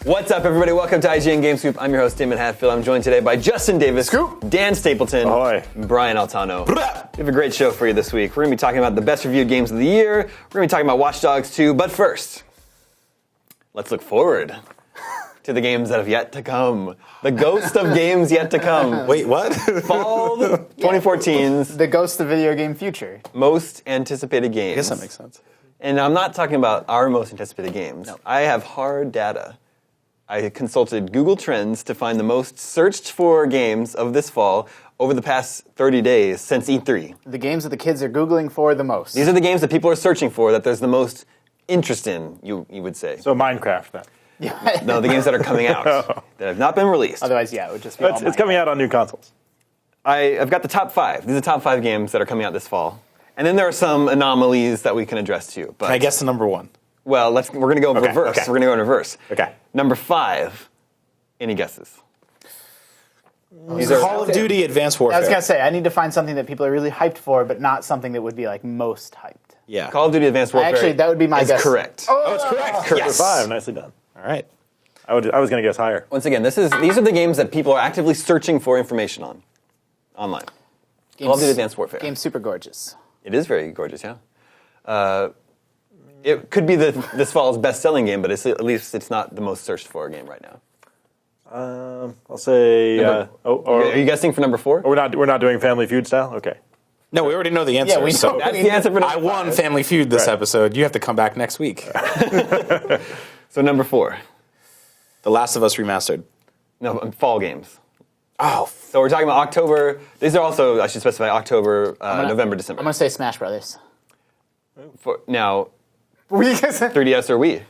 What's up, everybody? Welcome to ign-gamescoop. I'm your host, Damon Hatfield. I'm joined today by Justin Davis, Scoop. Dan Stapleton, Ahoy. and Brian Altano. We have a great show for you this week. We're going to be talking about the best reviewed games of the year. We're going to be talking about Watch Dogs 2. But first, let's look forward to the games that have yet to come. The ghost of games yet to come. Wait, what? Fall 2014's The ghost of video game future. most anticipated games. I guess that makes sense. And I'm not talking about our most anticipated games. No. I have hard data. I consulted Google Trends to find the most searched for games of this fall over the past 30 days since E3. The games that the kids are Googling for the most. These are the games that people are searching for, that there's the most interest in, you would say. So Minecraft, then. Yeah. No, the games that are coming out, that have not been released. Otherwise, yeah, it would just be It's coming out on new consoles. I've got the top 5. These are the top 5 games that are coming out this fall. And then there are some anomalies that we can address too. But Can I guess the number one? well, we're going to go in reverse. okay. We're going to go in reverse. Okay. Number 5. Any guesses? Call of Duty Advanced Warfare. I was going to say, I need to find something that people are really hyped for, but not something that would be like most hyped. Yeah. Call of Duty Advanced Warfare. Actually, that would be my is guess. correct. Oh, it's correct. Number 5, nicely done. All right. I was going to guess higher. Once again, these are the games that people are actively searching for information on online. Call of Duty Advanced Warfare. Game's super gorgeous. It is very gorgeous, yeah. It could be this fall's best-selling game, but at least it's not the most searched for game right now. I'll say. Are you guessing for number 4? We're not doing Family Feud style. Okay. No, we already know the answer. Yeah, we so know. That's the answer for number I won 5. Family Feud this Right. episode. You have to come back next week. So number 4. The Last of Us Remastered. No, fall games. Oh, So we're talking about October. These are also, I should specify, October, November, December. I'm going to say Smash Brothers. Now, Wii 3DS or Wii?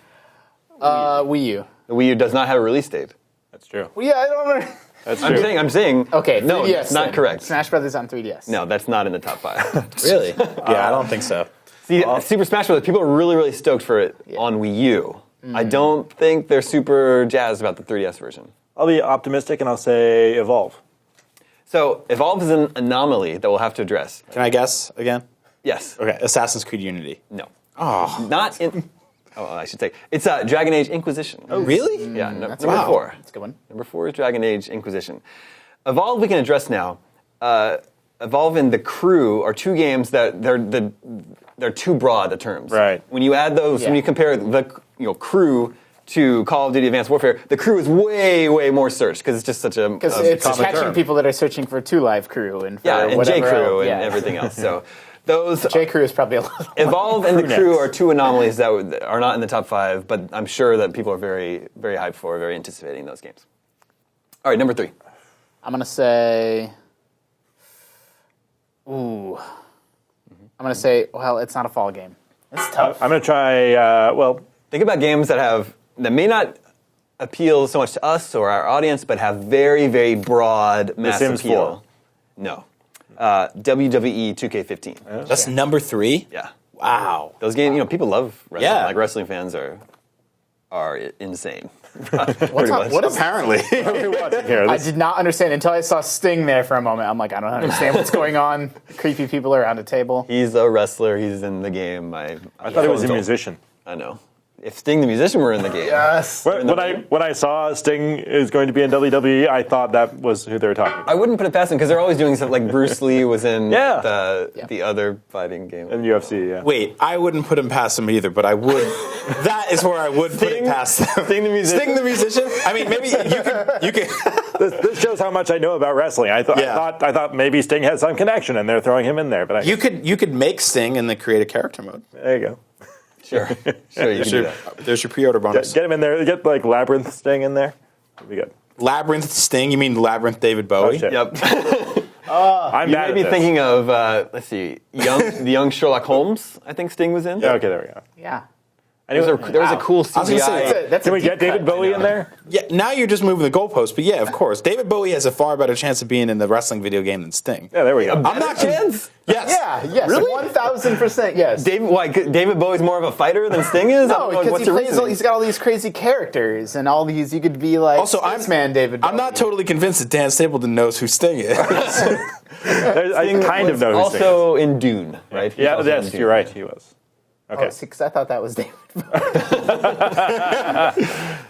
U. The Wii U does not have a release date. That's true. Well, yeah, I don't know. That's true. I'm saying. Okay, no, 3DS. that's not then. correct. Smash Brothers on 3DS. No, that's not in the top 5. really? Yeah, I don't think so. See, Super Smash Bros. People are really, really stoked for it on Wii U. I don't think they're super jazzed about the 3DS version. I'll be optimistic and I'll say Evolve. So, Evolve is an anomaly that we'll have to address. Can I guess again? Yes. Okay. Assassin's Creed Unity. No. Oh. Not in. Oh, I should say. It's Dragon Age Inquisition. Oh, really? Yeah, number wow. 4. That's a good one. Number 4 is Dragon Age Inquisition. Evolve we can address now. Evolve and The Crew are two games that they're too broad the terms. Right. When you add those, when you compare the Crew to Call of Duty Advanced Warfare, The Crew is way, way more searched because it's just such a Because it's common catching term. people that are searching for 2 Live Crew and for Yeah, and whatever J-Crew else. and everything else. So those J-Crew is probably a little. Evolve and The Crew Crew next. are two anomalies that are not in the top 5, but I'm sure that people are very, very hyped for, very anticipating those games. All right, number 3. I'm going to say. Ooh. I'm going to say, well, it's not a fall game. It's tough. I'm going to try. Think about games that may not appeal so much to us or our audience, but have very, very broad mass Sims appeal. 4. No. WWE 2K15. That's number 3? Yeah. Wow. Those games, people love wrestling. Yeah. Like wrestling fans are insane. What is Apparently. Here, I did not understand until I saw Sting there for a moment. I'm like, I don't understand what's going on. Creepy people around a table. He's a wrestler. He's in the game. I thought he was a musician. I know. If Sting the musician were in the game. Yes. When I saw Sting is going to be in WWE, I thought that was who they were talking about. I wouldn't put it past him because they're always doing something like Bruce Lee was in Yeah. the other fighting game. In UFC, yeah. Wait, I wouldn't put him past him either, but I would. That is where I would put it past him. Sting the musician. Sting the musician? I mean, maybe you could. This shows how much I know about wrestling. I thought maybe Sting had some connection, and they're throwing him in there. But You could make Sting in the create a character mode. there you go. Sure. Sure, you can do that. There's your pre-order bonus. Get him in there. Get like Labyrinth Sting in there. It'll be good. Labyrinth Sting? You mean Labyrinth David Bowie? Oh, shit. Yep. I'm You bad may at be this. thinking of, let's see, the young Sherlock Holmes, I think Sting was in. Yeah, okay, there we go. Yeah. There was a cool CGI. I was gonna say, That's Can a we deep get David cut. Bowie in there? Yeah, now you're just moving the goalpost, but yeah, of course. David Bowie has a far better chance of being in the wrestling video game than Sting. Yeah, there we go. I'm not chance? Yes. Yeah, yes. Really? 1,000%, yes. David Bowie's more of a fighter than Sting is? No, because What's your reasoning? he's got all these crazy characters and all these. You could be like, Also, man, David Bowie. I'm not totally convinced that Dan Stapleton knows who Sting is. I kind of know who Sting is. Also in Dune, right? He's Yeah, also in yes, Dune. you're right. He was. Okay. Oh, see, because I thought that was David.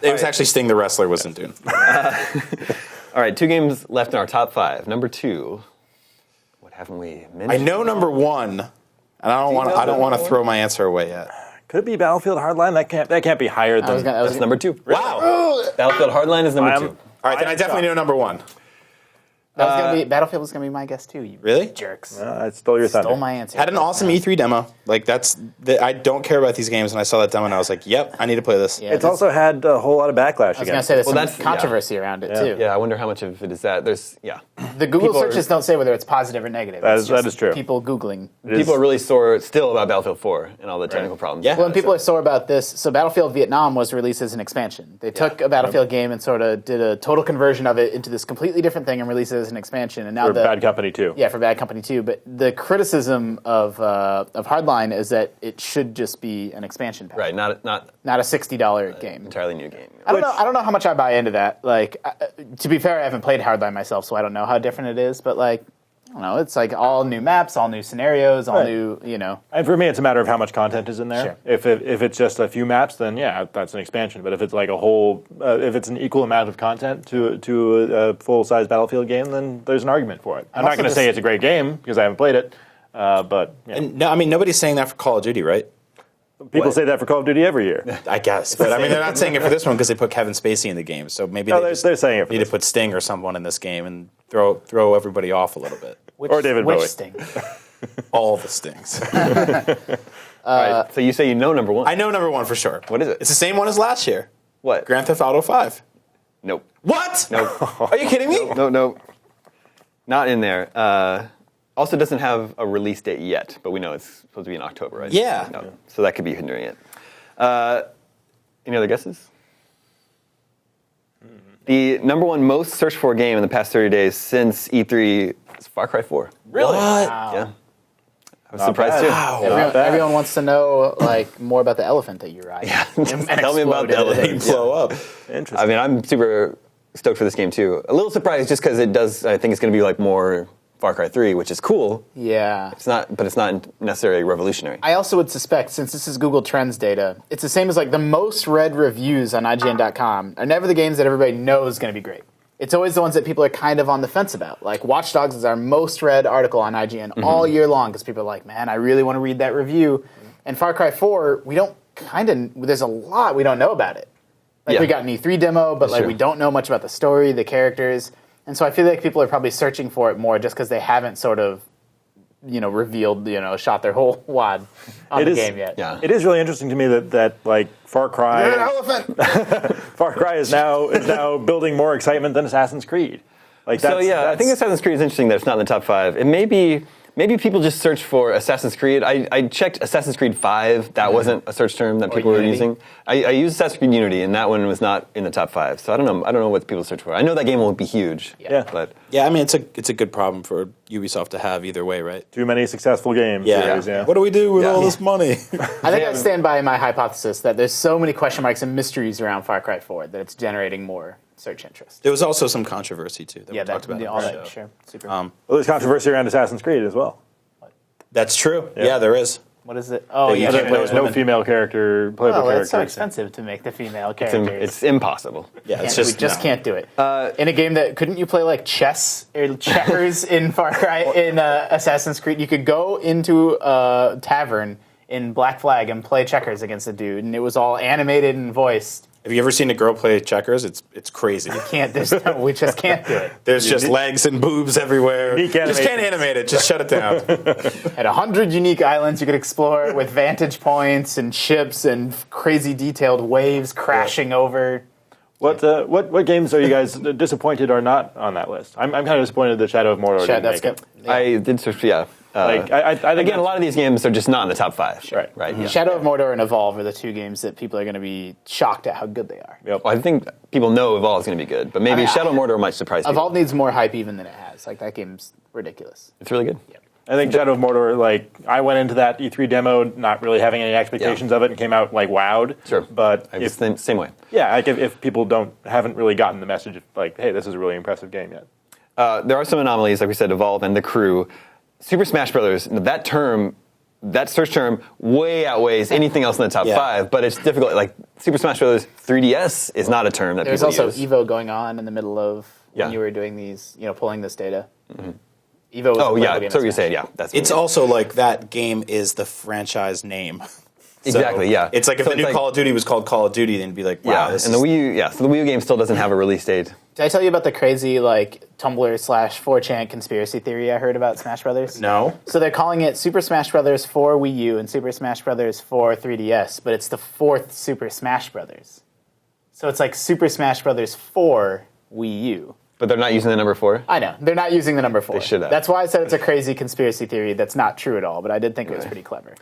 It was actually Sting the Wrestler was in Dune. All right, 2 games left in our top 5. Number 2. What haven't we mentioned? I know number 1, and I don't want to throw my answer away yet. Could it be Battlefield Hardline? That can't be higher than. That's number 2. Wow. Battlefield Hardline is number 2. All right, then I definitely know number 1. Battlefield was gonna be my guess too. You Really? jerks. I stole your thunder. Stole my answer. Had an awesome E3 demo. Like I don't care about these games, and I saw that demo and I was like, "Yep, I need to play this." Yeah, It's also had a whole lot of backlash I was gonna against say it. there's some controversy around it too. Yeah, I wonder how much of it is that. There's The Google People searches don't say whether it's positive or negative. That It's is- that just is true. People Googling. People are really sore still about Battlefield 4 and all the technical problems. Yeah. Well, and people are sore about this. So Battlefield Vietnam was released as an expansion. They took a Battlefield game and sort of did a total conversion of it into this completely different thing and released it as an expansion. And now For Bad Company 2. Yeah, for Bad Company 2. But the criticism of Hardline is that it should just be an expansion pack. Right, not Not a $60 game. entirely new game. I don't know how much I buy into that. Like, to be fair, I haven't played Hardline myself, so I don't know how different it is. But like, I don't know. It's like all new maps, all new scenarios, all Right. new. And for me, it's a matter of how much content is in there. Sure. If it's just a few maps, then yeah, that's an expansion. But if it's like a whole, if it's an equal amount of content to a full-size Battlefield game, then there's an argument for it. I'm not also going to say just- it's a great game because I haven't played it. But yeah. And no, I mean nobody's saying that for Call of Duty, right? People say that for Call of Duty every year. I guess, but I mean they're not saying it for this one because they put Kevin Spacey in the game. So maybe No, they they're saying it for need this to put Sting or someone in this game and throw everybody off a little bit. Or David which Bowie. Sting? All the Stings. All right, so you say you know number 1. I know number 1 for sure. What is it? It's the same one as last year. What? Grand Theft Auto 5. Nope. What? Nope. Are you kidding me? No. Not in there. Also doesn't have a release date yet, but we know it's supposed to be in October, right? Yeah. No. So that could be hindering it. Any other guesses? The number 1 most searched for game in the past 30 days since E3 is Far Cry 4. Really? Yeah. I was surprised too. Wow. Everyone wants to know like more about the elephant that you ride. Yeah. And Tell me about the exploded. elephant. Blow up. Interesting. I mean, I'm super stoked for this game too. A little surprised just because it does. I think it's going to be like more Far Cry 3, which is cool. Yeah. It's not, but it's not necessarily revolutionary. I also would suspect, since this is Google Trends data, it's the same as like the most read reviews on IGN.com are never the games that everybody knows is going to be great. It's always the ones that people are kind of on the fence about. Like Watch Dogs is our most read article on IGN all year long because people are like, man, I really want to read that review. And Far Cry 4, there's a lot we don't know about it. Like we got an E3 demo, but like true. we don't know much about the story, the characters. And so I feel like people are probably searching for it more just because they haven't sort of, revealed, shot their whole wad on the game yet. Yeah. It is really interesting to me that like Far Cry. You're an elephant. Far Cry is now building more excitement than Assassin's Creed. Like So I think Assassin's Creed is interesting that it's not in the top 5. It may be. Maybe people just search for Assassin's Creed. I checked Assassin's Creed 5. That wasn't a search term that people were Unity. using. I used Assassin's Creed Unity, and that one was not in the top 5. So I don't know. I don't know what people search for. I know that game won't be huge. Yeah. But Yeah, I mean it's a good problem for Ubisoft to have either way, right? too many successful games. Yeah. series, yeah. What do we do with Yeah. all this money? I think I stand by my hypothesis that there's so many question marks and mysteries around Far Cry 4 that it's generating more search interest. There was also some controversy too that we talked about. all on the that, show. sure. Super. Well, there's controversy around Assassin's Creed as well. That's true. Yeah, there is. What is it? Oh, you yeah. can't play There's as no women. female playable Oh, it's so character. expensive to make the female it's, characters. it's impossible. Yeah, it's We just just no. can't do it. In a game that couldn't you play like chess or checkers in Far Cry in Assassin's Creed? You could go into a tavern in Black Flag and play checkers against a dude, and it was all animated and voiced. Have you ever seen a girl play checkers? It's crazy. We just can't do it. There's just legs and boobs everywhere. Unique Just can't animations. animate it. Just shut it down. At 100 unique islands you could explore with vantage points and ships and crazy detailed waves crashing over. What games are you guys disappointed are not on that list? I'm kind of disappointed that Shadow of Mordor didn't That's make good. it. I did search. Yeah. Like I think Again, a lot of these games are just not in the top 5. Right. Right. Yeah. Shadow of Mordor and Evolve are the two games that people are going to be shocked at how good they are. Yep. Well, I think people know Evolve is going to be good, but maybe I mean, Shadow of Mordor might surprise people. Evolve needs more hype even than it has. Like, that game's ridiculous. It's really good. I think Shadow of Mordor, like, I went into that E3 demo not really having any expectations of it and came out, like, wowed. Sure. But I was the same way. yeah, like if people haven't really gotten the message of, like, hey, this is a really impressive game yet. There are some anomalies, like we said, Evolve and The Crew. Super Smash Brothers, that term, that search term way outweighs anything else in the top Yeah. 5, but it's difficult. Like Super Smash Bros. 3DS is not a term that There's people also use. Evo going on in the middle of when Yeah. you were doing these, pulling this data. Evo was a Oh playable yeah, game that's what in you're Smash. saying. Yeah, that's what It's it is. also like that game is the franchise name. Exactly, yeah. It's like if So the new it's like- Call of Duty was called Call of Duty, then it'd be like, wow, Yeah, this and is... the Wii U, so the Wii U game still doesn't have a release date. Did I tell you about the crazy Tumblr/4chan conspiracy theory I heard about Smash Brothers? No. So they're calling it Super Smash Brothers for Wii U and Super Smash Brothers for 3DS, but it's the 4th Super Smash Brothers. So it's like Super Smash Brothers for Wii U. But they're not using the number 4? I know. They're not using the number 4. They should have. That's why I said it's a crazy conspiracy theory that's not true at all, but I did think it was pretty clever.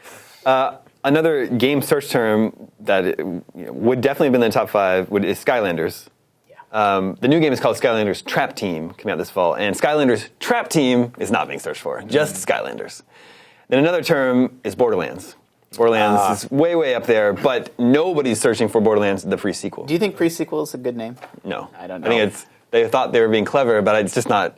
Another game search term that would definitely have been in the top 5 is Skylanders. Yeah. The new game is called Skylanders Trap Team, coming out this fall, and Skylanders Trap Team is not being searched for, just Skylanders. Then another term is Borderlands. Borderlands is way, way up there, but nobody's searching for Borderlands, the pre-sequel. Do you think pre-sequel is a good name? No. I don't I think know. they thought they were being clever, but it's just not,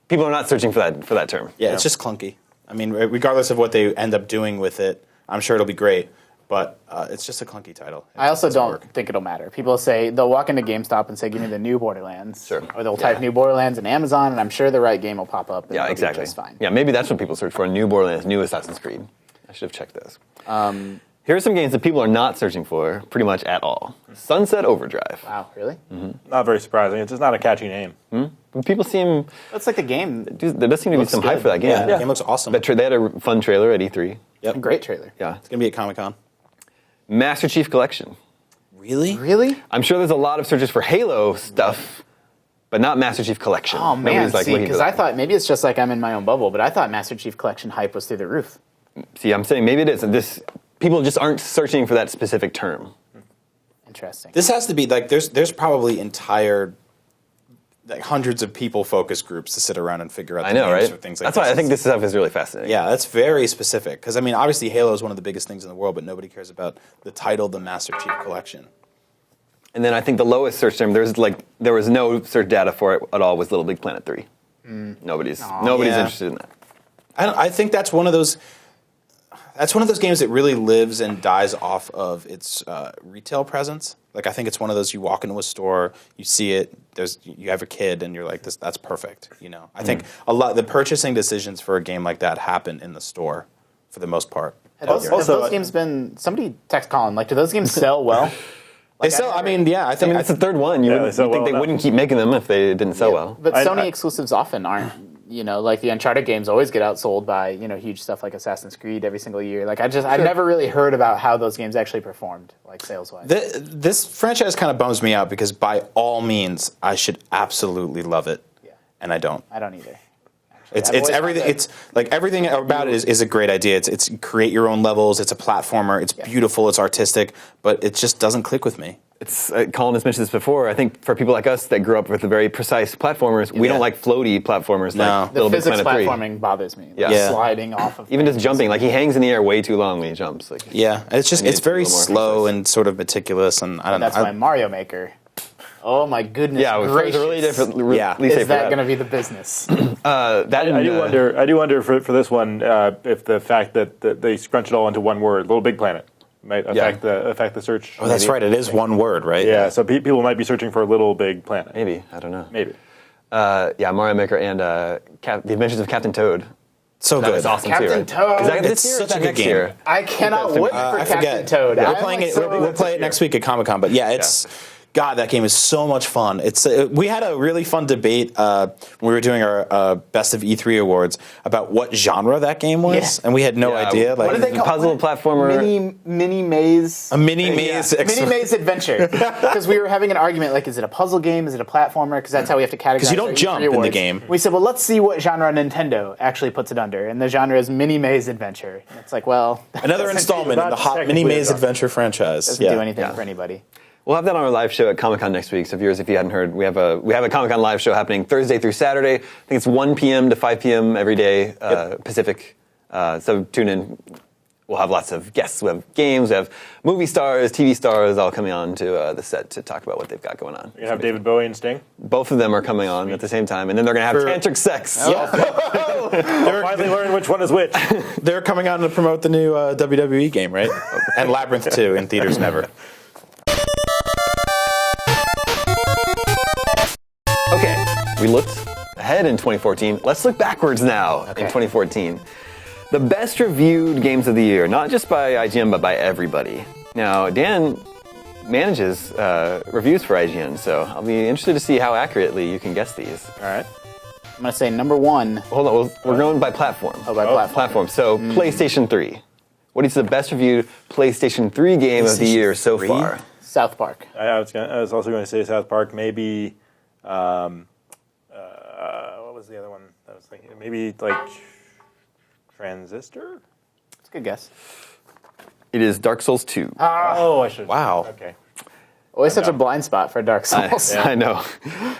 people are not searching for that term. Yeah, it's just clunky. I mean, regardless of what they end up doing with it, I'm sure it'll be great, but it's just a clunky title. I also doesn't don't work. think it'll matter. People say they'll walk into GameStop and say, "Give me the new Borderlands," Sure. or they'll type "new Borderlands" in Amazon, and I'm sure the right game will pop up. And Yeah, it'll be exactly. just fine. Yeah, maybe that's what people search for, new Borderlands, new Assassin's Creed. I should have checked those. Here are some games that people are not searching for pretty much at all. Sunset Overdrive. Wow, really? Not very surprising. It's just not a catchy name. But people seem, That's like the game. there does seem to be some hype for that game. Yeah, the game looks awesome. They had a fun trailer at E3. Yep. Great trailer. Yeah. It's going to be at Comic-Con. Master Chief Collection. Really? Really? I'm sure there's a lot of searches for Halo stuff, but not Master Chief Collection. Oh man, Nobody's like see, looking for because I that. thought maybe it's just like I'm in my own bubble, but I thought Master Chief Collection hype was through the roof. See, I'm saying maybe it is. People just aren't searching for that specific term. Interesting. This has to be, like, there's probably entire, like, hundreds of people focus groups to sit around and figure out the I know, names right? for things like That's why I think It's- this stuff is really fascinating. Yeah, that's very specific. Because, I mean, obviously Halo is one of the biggest things in the world, but nobody cares about the title, the Master Chief Collection. And then I think the lowest search term, there was no search data for it at all, was Little Big Planet 3. Nobody's Yeah. interested in that. I think that's one of those. That's one of those games that really lives and dies off of its retail presence. Like, I think it's one of those, you walk into a store, you see it, you have a kid, and you're like, that's perfect. I think the purchasing decisions for a game like that happen in the store for the most part. Have those games been? Somebody text Colin. Like, do those games sell well? They sell. I mean, yeah, I think That's the third one. You Yeah, they would sell think well they enough. wouldn't keep making them if they didn't sell well. But I- Sony exclusives often aren't. Like the Uncharted games always get outsold by huge stuff like Assassin's Creed every single year. Like I've never really heard about how those games actually performed, like sales wise. this franchise kind of bums me out because by all means, I should absolutely love it, and I don't. I don't either. It's I've always everything. found It's like everything about it is a great idea. It's create your own levels. It's a platformer. It's beautiful. It's artistic, but it just doesn't click with me. It's Colin has mentioned this before. I think for people like us that grew up with the very precise platformers, we Yeah. don't like floaty platformers No. like The Little Big physics Planet 3. platforming bothers me. Yeah. Like Yeah. sliding off of Even just things. jumping, like he hangs in the air way too long when he jumps. Like Yeah, it's just I need it's it to be a very little more slow precise. and sort of meticulous, and I don't That's know. my Mario Maker. Oh my goodness yeah, it was gracious! a really different. Yeah. release date Is for that going to be the business? I do wonder for this one if the fact that they scrunch it all into one word, Little Big Planet, might affect the search. Oh, that's maybe. right. It is one word, right? Yeah, so people might be searching for Little Big Planet. Maybe I don't know. Maybe. Yeah, Mario Maker and the Adventures of Captain Toad. So That good. was awesome Captain too. Right? Toad. Is that this It's year or such is that a good next game. year? I cannot wait for I Captain forget. Toad. We're I'm playing like it. so- We'll play it next week at Comic Con. But yeah, it's God. That game is so much fun. It's we had a really fun debate when we were doing our Best of E3 awards about what genre that game was, Yeah. and we had no Yeah, idea. What Like did they call puzzle it? platformer. Mini maze. a mini maze. Mini maze adventure. Because we were having an argument, like, is it a puzzle game? Is it a platformer? Because that's how we have to categorize. 'Cause you don't our jump E3 in the awards. game. We said, well, let's see what genre Nintendo actually puts it under, and the genre is mini maze adventure. And it's like, well, Another installment in the hot mini technically a maze genre. adventure franchise. doesn't do anything for anybody. We'll have that on our live show at Comic Con next week. So viewers, if you hadn't heard, we have a Comic Con live show happening Thursday through Saturday. I think it's 1 p.m. to 5 p.m. every day Pacific. So tune in we'll have lots of guests. We have games, we have movie stars, TV stars all coming on to the set to talk about what they've got going on. You're going to have David Bowie and Sting? Both of them are coming on at the same time, and then they're going to have tantric sex. Yeah. We'll finally learn which one is which. They're coming on to promote the new WWE game, right? And Labyrinth 2 in theaters never. Okay, we looked ahead in 2014. Let's look backwards now in 2014. The best reviewed games of the year, not just by IGN, but by everybody. Now, Dan manages reviews for IGN, so I'll be interested to see how accurately you can guess these. All right. I'm going to say number one. Hold on, we're going by platform. Oh, by platform. So, PlayStation 3. What is the best reviewed PlayStation 3 game of the year so far? South Park. I was also going to say South Park. Maybe, what was the other one? I was thinking maybe like Transistor. That's a good guess. It is Dark Souls 2. Oh, I should. Wow. Okay. Always such a blind spot for Dark Souls. I know.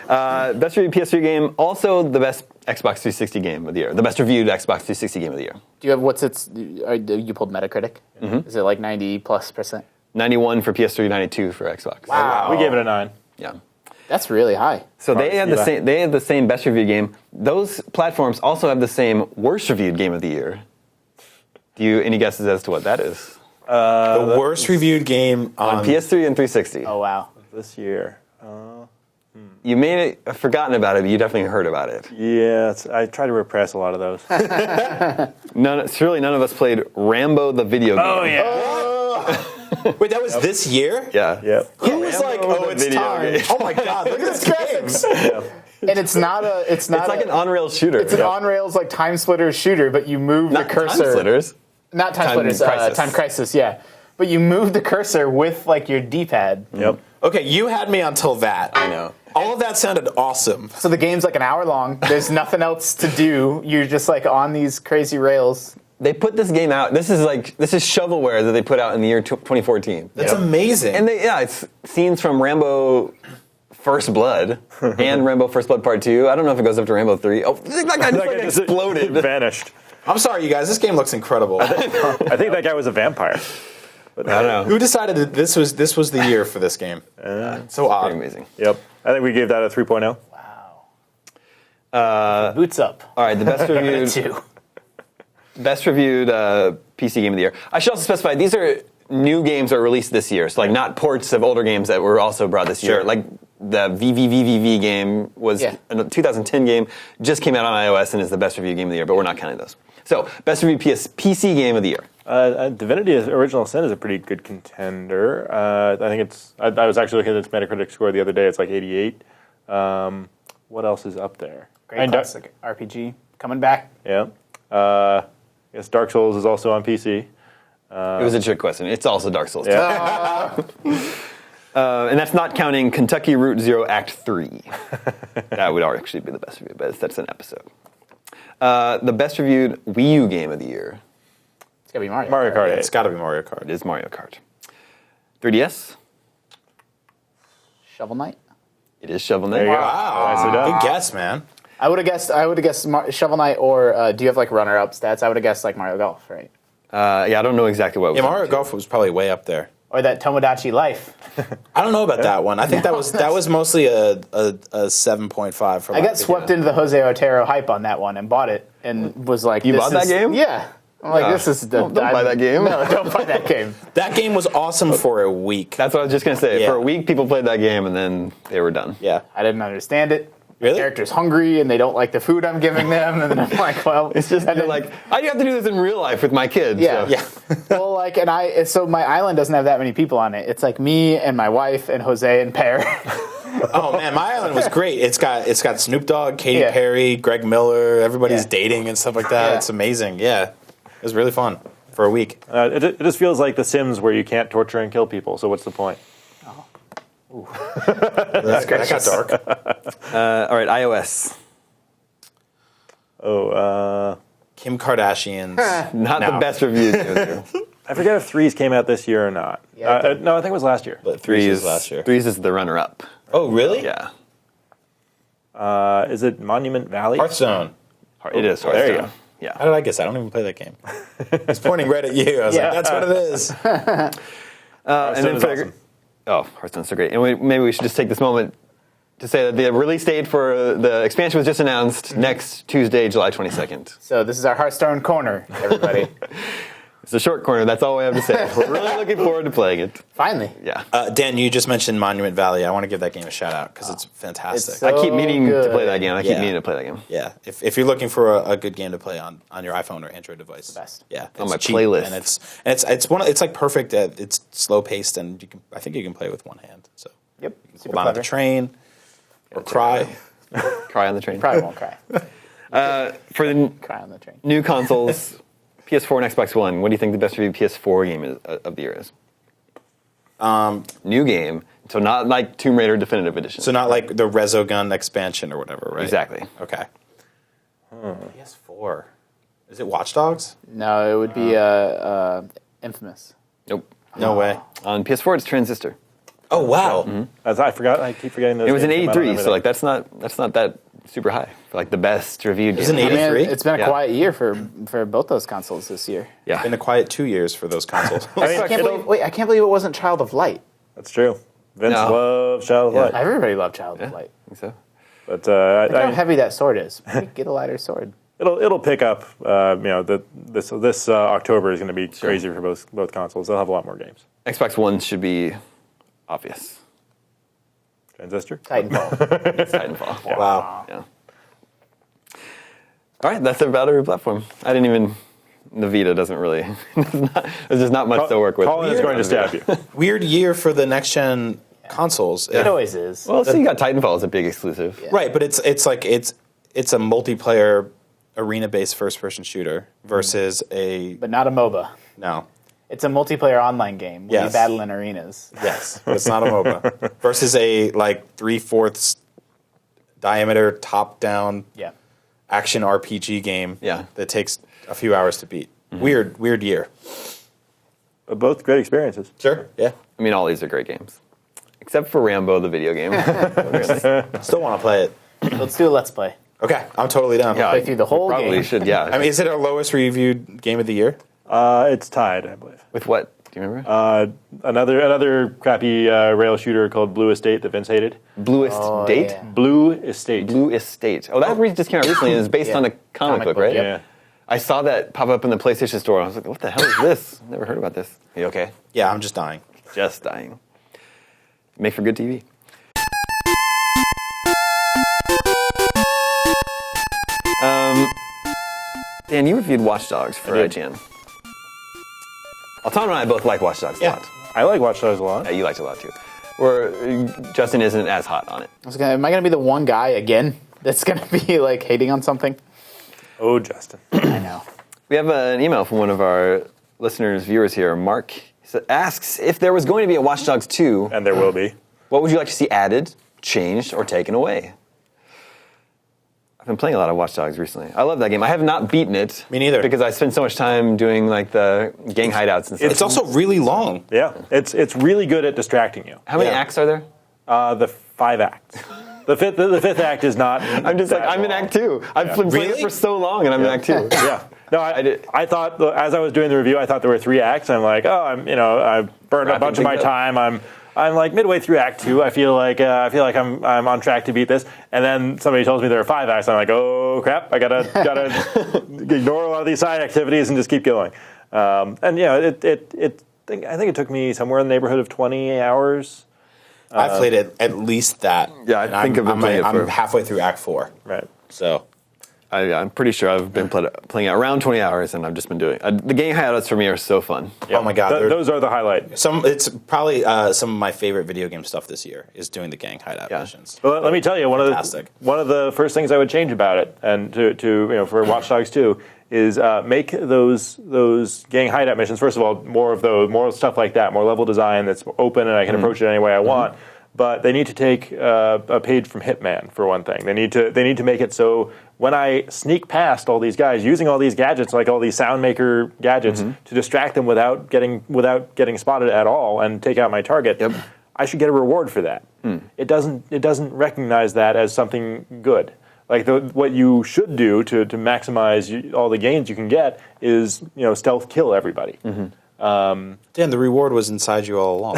Best reviewed PS3 game, also the best Xbox 360 game of the year. The best reviewed Xbox 360 game of the year. Do you have what's its? You pulled Metacritic. Mm-hmm. Is it like 90+%? 91 for PS3, 92 for Xbox. Wow. We gave it a 9. Yeah. That's really high. So they have the same. They have the same best reviewed game. Those platforms also have the same worst reviewed game of the year. Do you any guesses as to what that is? The worst reviewed game On PS3 and 360. Oh wow. This year. You may have forgotten about it, but you definitely heard about it. Yeah, I try to repress a lot of those. Surely none of us played Rambo the video game. Oh yeah. Wait, that was this year? Yeah. Yep. Who was like, Rambo oh, the it's video time. game. Oh my god, look at this graphics. And it's not a. It's not. It's like an on-rails shooter. It's an on-rails like time splitter shooter, but you move Not the cursor. Time splitters. Not time, Time splitters. Crisis. Time Crisis. Yeah, but you move the cursor with like your D-pad. Yep. Okay, you had me until that. I know. All of that sounded awesome. So the game's like an hour long. There's nothing else to do. You're just like on these crazy rails. They put this game out. This is shovelware that they put out in the year 2014. That's amazing. And it's scenes from Rambo First Blood and Rambo First Blood Part 2. I don't know if it goes up to Rambo 3. Oh, that guy just exploded. Vanished. I'm sorry, you guys. This game looks incredible. I think that guy was a vampire. But I don't know. Who decided that this was the year for this game? So odd. Pretty amazing. Yep. I think we gave that a 3.0. Wow. Boots up. All right, the best reviewed... 2. Best reviewed PC game of the year. I should also specify these are new games that were released this year, so like not ports of older games that were also brought this year. Like the VVVVV game was a 2010 game, just came out on iOS and is the best reviewed game of the year, but we're not counting those. So best reviewed PC game of the year. Divinity Original Sin is a pretty good contender. I think it's. I was actually looking at its Metacritic score the other day. It's like 88. What else is up there? Great classic RPG coming back. Yeah. I guess Dark Souls is also on PC. It was a trick question. It's also Dark Souls. Yeah. And that's not counting Kentucky Route Zero Act 3. That would actually be the best review, but that's an episode. The best reviewed Wii U game of the year. It's gotta be Mario. Mario Kart 8. It's got to be Mario Kart. It is Mario Kart. 3DS. Shovel Knight. It is Shovel Knight. There you go. Wow. Nicely done. Good guess, man. I would have guessed Shovel Knight, or do you have like runner-up stats? I would have guessed like Mario Golf, right? Yeah, I don't know exactly what it was. Yeah, Mario Golf was probably way up there. Or that Tomodachi Life. I don't know about that one. I think that was mostly a 7.5 for. I got swept into the Jose Otero hype on that one and bought it and was like, You bought that game? Yeah. I'm like, this is the. Don't buy that game. No, don't buy that game. That game was awesome for a week. That's what I was just going to say. Yeah. For a week, people played that game, and then they were done. Yeah. I didn't understand it. Really? The character's hungry and they don't like the food I'm giving them, and then I'm like, well, It's just and then, like, I have to do this in real life with my kids. Yeah. So. Yeah. well, like, so my island doesn't have that many people on it. It's like me and my wife and Jose and Pear. Oh man, my island was great. It's got Snoop Dogg, Katy Perry, Greg Miller. Everybody's dating and stuff like that. Yeah. It's amazing. Yeah, it was really fun for a week. It just feels like The Sims where you can't torture and kill people, so what's the point? That got dark. All right, iOS. Kim Kardashian's. Not the best reviewed. I forget if 3s came out this year or not. Yeah, no, I think it was last year. But Threes was last year. Threes is the runner-up. Oh really? Yeah. Is it Monument Valley? Hearthstone. It is. There you Hearthstone. Yeah. How did I guess? I don't even play that game. He's pointing right at you. I was like, that's what it is. And then is for awesome. Hearthstone's so great. And maybe we should just take this moment to say that the release date for the expansion was just announced next Tuesday, July 22nd. So this is our Hearthstone corner, everybody. It's a short corner. That's all we have to say. We're really looking forward to playing it. Finally. Yeah. Dan, you just mentioned Monument Valley. I want to give that game a shout out because it's fantastic. It's so I keep meaning to good. play that game. I keep Yeah. meaning to play that game. Yeah, if you're looking for a good game to play on your iPhone or Android device, best. Yeah, On my cheap, playlist. and it's like perfect. It's slow paced, and I think you can play with one hand. So Yep. hold Super on at the clever. train or cry. Cry on the train. Probably won't cry. For the Cry on the train. new consoles, PS4 and Xbox One, what do you think the best reviewed PS4 game of the year is? New game, so not like Tomb Raider Definitive Edition. So not like the Resogun expansion or whatever, right? Exactly. Okay. PS4. Is it Watch Dogs? No, it would be Infamous. Nope. No way. On PS4, it's Transistor. Oh wow. As I forgot, I keep forgetting those. It was an games come out on 83, so like everything. that's not that super high for like the best reviewed It's an game. 80. I mean, 83? it's been a Yeah. quiet year for both those consoles this year. Yeah. Been a quiet 2 years for those consoles. I mean, I can't believe it wasn't Child of Light. that's true. Vince No. loves Child of Light, Everybody loved Child Yeah, of Light. I think so. but Look how heavy that sword is. Get a lighter sword. it'll pick up. This October is going to be crazy for both consoles. They'll have a lot more games. Xbox One should be obvious. Transistor. Titanfall. It's Titanfall. Wow. Yeah. All right, that's about every platform. I didn't even. The Vita doesn't really. There's just not much to work with. Colin is going to stab you. Weird year for the next gen consoles. It always is. Well, so you got Titanfall as a big exclusive. Yeah. Right, but it's a multiplayer arena based first person shooter versus a But not a MOBA. no. It's a multiplayer online game where you Yes. battle in arenas. Yes, but it's not a MOBA. Versus a like 3/4 diameter top down Yeah. action RPG game. Yeah. that takes a few hours to beat. Weird year. But both great experiences. Sure. Yeah. I mean, all these are great games, except for Rambo, the video game. Still want to play it. Let's do a Let's Play. Okay, I'm totally down. Yeah, Play through the whole probably game. should. Yeah. I mean, is it our lowest reviewed game of the year? It's tied, I believe. with what? Do you remember? Another crappy rail shooter called Blue Estate that Vince hated. Bluest Date. yeah. Blue Estate. Blue Estate. Oh, that just came out recently, and it's based Yeah. on a comic book, right? Yeah. I saw that pop up in the PlayStation Store. I was like, "What the hell is this? Never heard about this." Are you okay? Yeah, I'm just dying. Just dying. Make for good TV. Dan, you reviewed Watch Dogs for I did. IGN. Alton and I both like Watch Dogs a Yeah. lot. I like Watch Dogs a lot. Yeah, you liked it a lot too. Where Justin isn't as hot on it. Am I going to be the one guy again that's going to be like hating on something? Oh, Justin. I know. We have an email from one of our listeners, viewers here, Mark. He asks if there was going to be a Watch Dogs 2, And there will be. what would you like to see added, changed, or taken away? I've been playing a lot of Watch Dogs recently. I love that game. I have not beaten it. Me neither. Because I spend so much time doing like the gang hideouts and stuff. It's also really long. Yeah. It's really good at distracting you. How many Yeah. acts are there? The 5 acts. The fifth act is not. I'm just like, that I'm in long. Act 2. I've been playing it Really? for so long and I'm in Act 2. Yeah. No, did- I thought as I was doing the review, I thought there were 3 acts. I'm like, I burned a Wrapping bunch of my things up. time. I'm like midway through Act 2. I feel like I'm on track to beat this. And then somebody tells me there are 5 acts. I'm like, oh crap! I gotta ignore a lot of these side activities and just keep going. And yeah, I think it took me somewhere in the neighborhood of 20 hours. I've played it at least that. Yeah, I And think I've been playing it I'm for- halfway through Act 4. Right. So I'm pretty sure I've been playing it around 20 hours and I've just been doing it. The gang hideouts for me are so fun. Oh my God, they're- those are the highlight. it's probably some of my favorite video game stuff this year is doing the gang hideout Yeah. missions. Well, let me tell you, one Fantastic. of the first things I would change about it, and for Watch Dogs 2, is make those gang hideout missions. First of all, more stuff like that, more level design that's open, and I can approach it any way I want. But they need to take a page from Hitman for one thing. They need to make it so when I sneak past all these guys using all these gadgets, like all these sound maker gadgets, to distract them without getting spotted at all and take out my target. I should get a reward for that. It doesn't recognize that as something good. Like what you should do to maximize all the gains you can get is stealth kill everybody. Dan, the reward was inside you all along.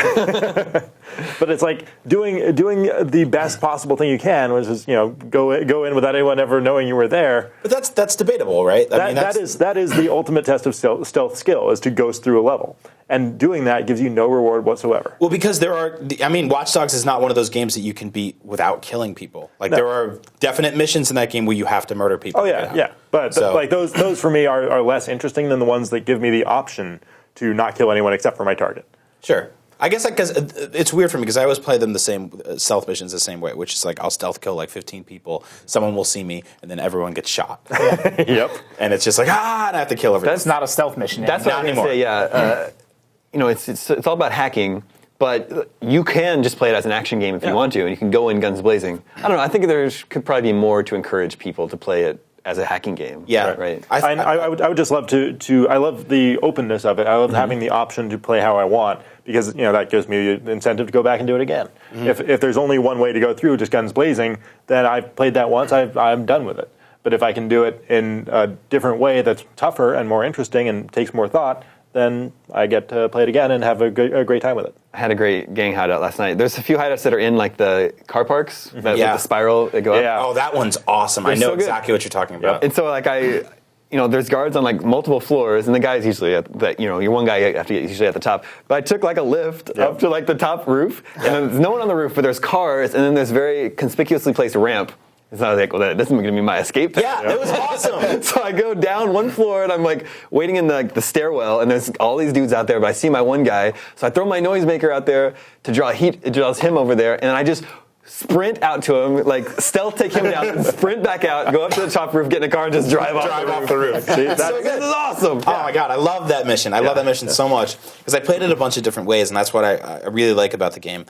But it's like doing the best possible thing you can, which is go in without anyone ever knowing you were there. But that's debatable, right? That is the ultimate test of stealth skill, is to ghost through a level. And doing that gives you no reward whatsoever. Well, because Watch Dogs is not one of those games that you can beat without killing people. Like, there are definite missions in that game where you have to murder people. Oh, yeah. But like those for me are less interesting than the ones that give me the option to not kill anyone except for my target. Sure. I guess because it's weird for me because I always play them the same stealth missions the same way, which is like I'll stealth kill like 15 people, someone will see me, and then everyone gets shot. Yep. And it's just like, and I have to kill everyone. That's not a stealth mission. That's what Not I was going to say, yeah. It's all about hacking, but you can just play it as an action game if you want to, and you can go in guns blazing. I don't know, I think there could probably be more to encourage people to play it as a hacking game. Yeah. Right. I would just love to. I love the openness of it. I love having the option to play how I want, because that gives me the incentive to go back and do it again. If there's only one way to go through, just guns blazing, then I've played that once. I'm done with it. But if I can do it in a different way that's tougher and more interesting and takes more thought, then I get to play it again and have a great time with it. I had a great gang hideout last night. There's a few hideouts that are in like the car parks with the spiral that go up. Yeah. Oh, that one's awesome. I know exactly what you're talking about. And so like there's guards on like multiple floors, and the guy's usually you're one guy usually at the top. But I took like a lift up to like the top roof, and then there's no one on the roof, but there's cars, and then there's very conspicuously placed ramp. So I was like, well, this is going to be my escape path. Yeah, it was awesome. So I go down one floor, and I'm like waiting in the stairwell, and there's all these dudes out there, but I see my one guy. So I throw my noisemaker out there to draw heat. It draws him over there, and I just sprint out to him, like stealth take him down, and sprint back out, go up to the top roof, get in a car, and just drive off the roof. See, this is awesome. Oh my god, I love that mission. I love that mission so much because I played it a bunch of different ways, and that's what I really like about the game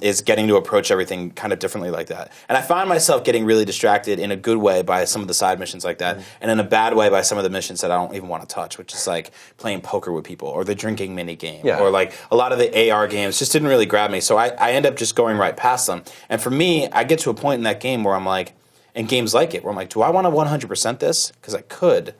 is getting to approach everything kind of differently like that. And I find myself getting really distracted in a good way by some of the side missions like that, and in a bad way by some of the missions that I don't even want to touch, which is like playing poker with people or the drinking mini game, or like a lot of the AR games just didn't really grab me. So I end up just going right past them. And for me, I get to a point in that game where I'm like, and games like it, where I'm like, do I want to 100% this? Because I could,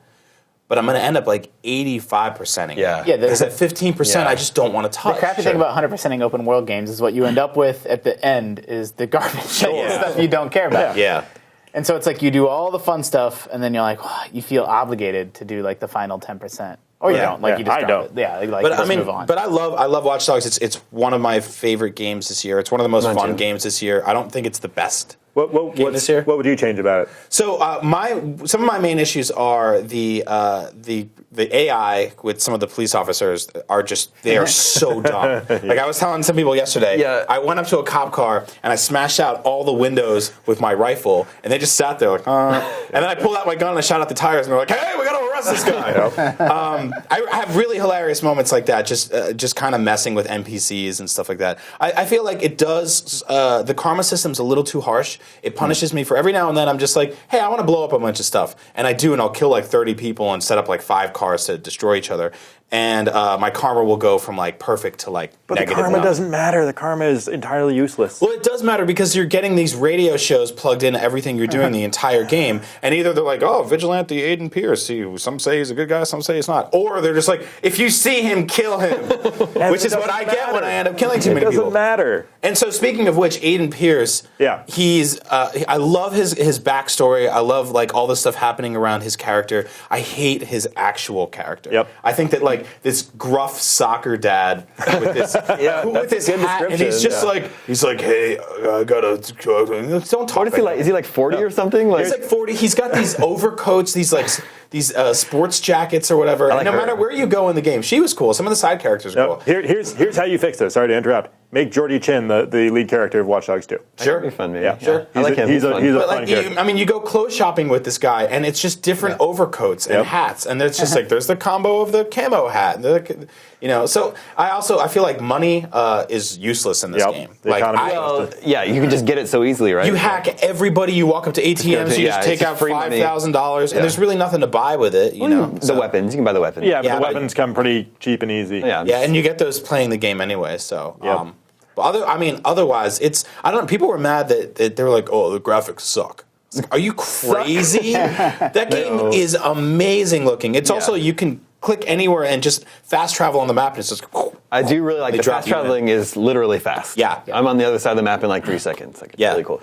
but I'm going to end up like 85%ing. Yeah. Because at 15%, I just don't want to touch. The crappy thing about 100%ing open world games is what you end up with at the end is the garbage stuff you don't care about. Yeah. And so it's like you do all the fun stuff, and then you're like, you feel obligated to do like the final 10%. Or you don't, like you just drop it. Yeah, like but just move on. But I love Watch Dogs. It's one of my favorite games this year. It's one of the most fun games this year. I don't think it's the best game this year. What would you change about it? So some of my main issues are the AI with some of the police officers they are so dumb. Like I was telling some people yesterday, I went up to a cop car and I smashed out all the windows with my rifle, and they just sat there like, and then I pulled out my gun and I shot out the tires, and they're like, hey, we got to arrest this guy. I have really hilarious moments like that, just kind of messing with NPCs and stuff like that. I feel like it does, the karma system's a little too harsh. It punishes me for every now and then I'm just like, hey, I want to blow up a bunch of stuff. And I do, and I'll kill like 30 people and set up like 5 cars to destroy each other. And my karma will go from like perfect to like negative. But the karma doesn't matter. The karma is entirely useless. Well, it does matter because you're getting these radio shows plugged into everything you're doing the entire game. And either they're like, oh, Vigilante Aiden Pierce. Some say he's a good guy, some say he's not. Or they're just like, if you see him, kill him. Which is what I get when I end up killing too many people. It doesn't matter. And so speaking of which, Aiden Pierce, he's I love his backstory. I love like all the stuff happening around his character. I hate his actual character. Yep. I think that like this gruff soccer dad with this with his hat, and he's just like hey, I gotta don't talk. What is he like? Is he like 40 or something? Like, he's like 40. He's got these overcoats, these sports jackets or whatever. Like no matter where you go in the game, she was cool. Some of the side characters are cool. Here's how you fix this. Sorry to interrupt. Make Geordie Chin the lead character of Watch Dogs 2. Sure. That'd be fun, maybe. Yeah, sure. I like him. He's a fun character. You go clothes shopping with this guy, and it's just different overcoats and hats, and it's just like there's the combo of the camo hat. So I feel like money is useless in this game. Like, you can just get it so easily, right? You hack everybody. You walk up to ATMs, you just take out $5,000, and there's really nothing to buy with it. The weapons, you can buy the weapons. Yeah, but the weapons come pretty cheap and easy. Yeah, and you get those playing the game anyway. So, but otherwise, I don't know. People were mad that they were like, "Oh, the graphics suck." It's like, are you crazy? That game is amazing looking. It's also, you can click anywhere and just fast travel on the map, and it's just. I do really like the fast traveling is literally fast. Yeah. I'm on the other side of the map in like 3 seconds. Like, it's really cool.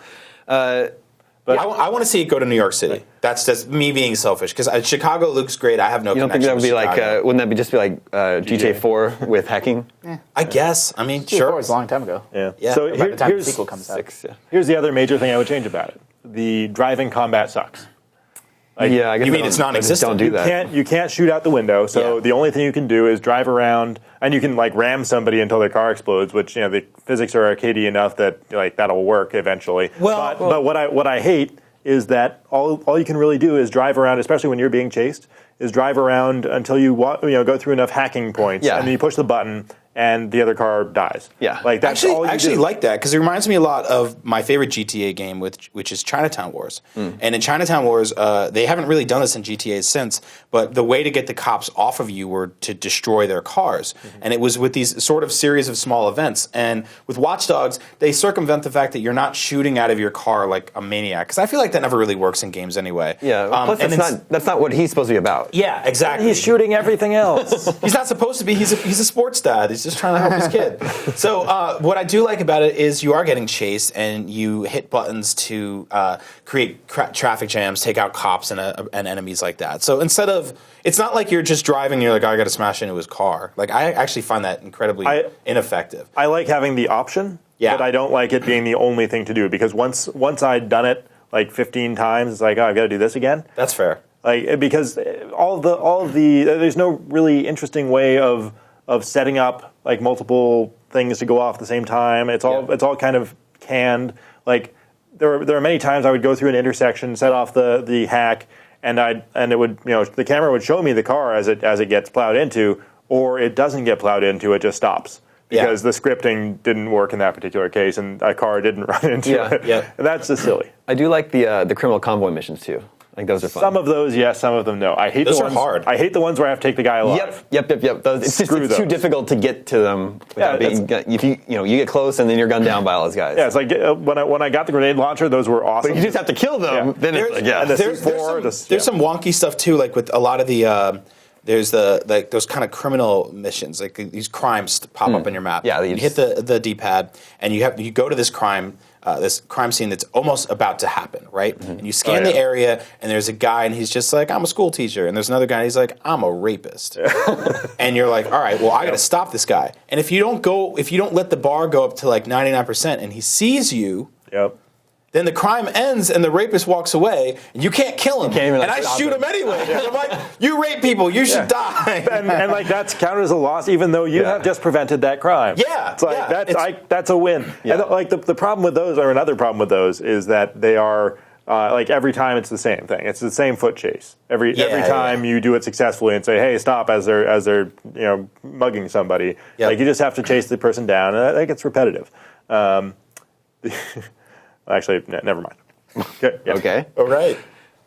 But I want to see it go to New York City. That's just me being selfish, because Chicago looks great. I have no. You don't think that would be like? Wouldn't that be just be like GTA 4 with hacking? I guess. I mean, GTA sure. 4 was a long time ago. Yeah. So By the time the here's sequel comes out. 6, yeah. here's the other major thing I would change about it: the driving combat sucks. I guess you mean it's non-existent? Don't do that. You can't shoot out the window, so the only thing you can do is drive around, and you can like ram somebody until their car explodes, which the physics are arcadey enough that like that'll work eventually. But what I hate is that all you can really do is drive around, especially when you're being chased, is drive around until you go through enough hacking points, and then you push the button, and the other car dies. Yeah. Like that's all you I actually do. like that, because it reminds me a lot of my favorite GTA game, which is Chinatown Wars. And in Chinatown Wars, they haven't really done this in GTA since, but the way to get the cops off of you were to destroy their cars. And it was with these sort of series of small events. And with Watch Dogs, they circumvent the fact that you're not shooting out of your car like a maniac, because I feel like that never really works in games anyway. Yeah. Plus, that's not what he's supposed to be about. Yeah, exactly. He's shooting everything else. He's not supposed to be. He's a sports dad. He's just trying to help his kid. So what I do like about it is you are getting chased, and you hit buttons to create traffic jams, take out cops and enemies like that. So instead of, it's not like you're just driving and you're like, oh, I got to smash into his car. Like, I actually find that incredibly ineffective. I like having the option, but I don't like it being the only thing to do, because once I'd done it like 15 times, it's like, oh, I've got to do this again. That's fair. Like, because all of the there's no really interesting way of setting up like multiple things to go off at the same time. It's all kind of canned. Like there are many times I would go through an intersection, set off the hack, and it would the camera would show me the car as it gets plowed into, or it doesn't get plowed into, it just stops. Because the scripting didn't work in that particular case, and a car didn't run into it. Yeah. And that's just silly. I do like the criminal convoy missions too. I think those are fun. Some of those, yes. Some of them, no. I hate those the ones. Are hard. I hate the ones where I have to take the guy alive. Yep. It's too difficult to get to them without being. If you get close and then you're gunned down by all those guys. Yeah, it's like when I got the grenade launcher, those were awesome. But you just have to kill them. Yeah. Then it's like, yeah. There's some wonky stuff too, like with a lot of the. There's those kind of criminal missions, like these crimes pop up on your map. Yeah, you hit the D-pad, and you go to this crime scene that's almost about to happen, right? Mm-hmm. And you scan the area, and there's a guy, and he's just like, I'm a school teacher, and there's another guy, and he's like, I'm a rapist, and you're like, all right, well, I got to stop this guy. And if you don't let the bar go up to like 99%, and he sees you. Yep. Then the crime ends and the rapist walks away, and you can't kill him. And I shoot him anyway. I'm like, you rape people, you should die. And like that's counted as a loss, even though you have just prevented that crime. Yeah, it's like that's a win. Yeah. And like the problem with those, or another problem with those, is that they are like every time it's the same thing. It's the same foot chase. Every time you do it successfully and say, hey, stop, as they're mugging somebody. Yep. Like you just have to chase the person down, and that gets repetitive. Actually, never mind. Okay. Yeah. Okay. All right.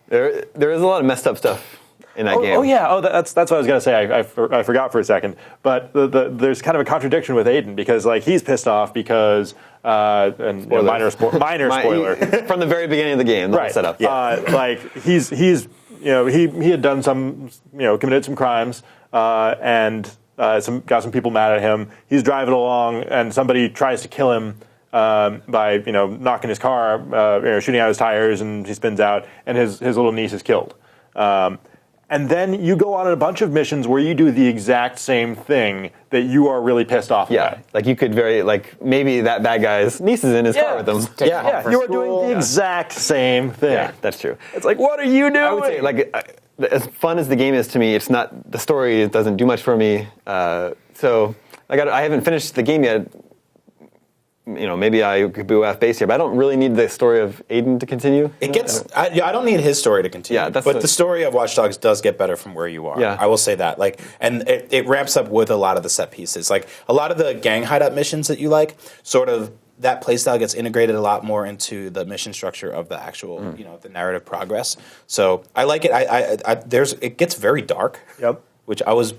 There is a lot of messed up stuff in that game. Oh yeah. Oh, that's what I was going to say. I forgot for a second. But there's kind of a contradiction with Aiden, because like he's pissed off because minor spoiler from the very beginning of the game. The whole setup. Yeah. Like he had done some committed some crimes and got some people mad at him. He's driving along and somebody tries to kill him. By knocking his car, shooting out his tires, and he spins out, and his little niece is killed. And then you go on a bunch of missions where you do the exact same thing that you are really pissed off about. Like you could maybe that bad guy's niece is in his car with him. You are doing the exact same thing. Yeah, that's true. It's like, what are you doing? I would say, like, as fun as the game is to me, it's not the story. It doesn't do much for me. So I haven't finished the game yet. Maybe I could be off base here, but I don't really need the story of Aiden to continue. I don't need his story to continue. Yeah, but the story of Watch Dogs does get better from where you are. Yeah. I will say that. Like, and it ramps up with a lot of the set pieces. Like a lot of the gang hideout missions that you like, sort of that playstyle gets integrated a lot more into the mission structure of the actual, the narrative progress. So I like it. It gets very dark. Yep. Which I was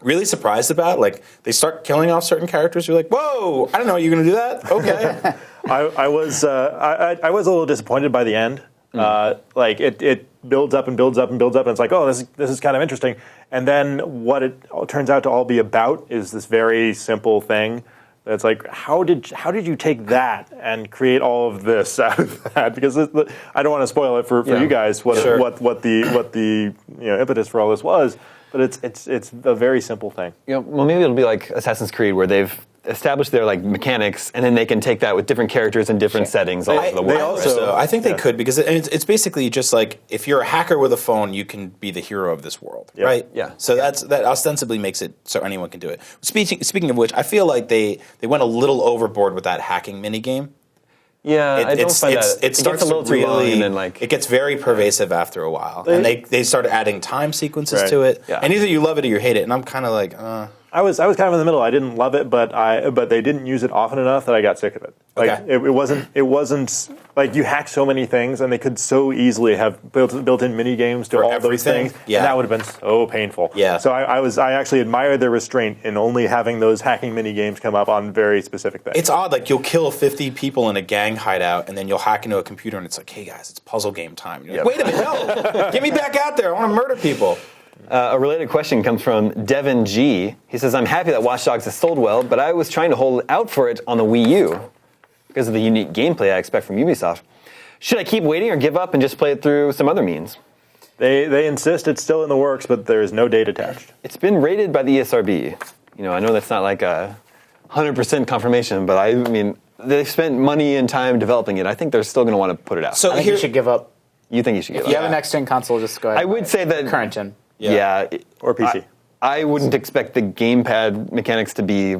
really surprised about. Like, they start killing off certain characters. You're like, whoa, I don't know you're going to do that. Okay. I was a little disappointed by the end. Like it builds up and builds up and builds up, and it's like, oh, this is kind of interesting. And then what it turns out to all be about is this very simple thing. It's like, how did you take that and create all of this out of that? Because I don't want to spoil it for you guys what the impetus for all this was, but it's a very simple thing. Well, maybe it'll be like Assassin's Creed, where they've established their like mechanics, and then they can take that with different characters in different settings all over the world. I think they could, because it's basically just like, if you're a hacker with a phone, you can be the hero of this world, right? Yeah. So that ostensibly makes it so anyone can do it. Speaking of which, I feel like they went a little overboard with that hacking minigame. Yeah, I don't find that. It starts gets a little to too long, really, and then like it gets very pervasive after a while, and they started adding time sequences to it, and either you love it or you hate it, and I'm kind of like, I was kind of in the middle. I didn't love it, but they didn't use it often enough that I got sick of it. Like it wasn't like, you hack so many things, and they could so easily have built in mini games to all those things, and that would have been so painful. Yeah. So I actually admired their restraint in only having those hacking mini games come up on very specific things. It's odd, like you'll kill 50 people in a gang hideout, and then you'll hack into a computer, and it's like, hey guys, it's puzzle game time. And you're like, wait a minute, no, get me back out there. I want to murder people. A related question comes from Devin G. He says, I'm happy that Watch Dogs has sold well, but I was trying to hold out for it on the Wii U because of the unique gameplay I expect from Ubisoft. Should I keep waiting or give up and just play it through some other means? They insist it's still in the works, but there is no date attached. It's been rated by the ESRB. I know that's not like a 100% confirmation, but I mean, they've spent money and time developing it. I think they're still going to want to put it out. So I think you should give up. You think you should give up? If you have a next-gen console, just go ahead. I would say that current gen. Yeah. Or PC. I wouldn't expect the gamepad mechanics to be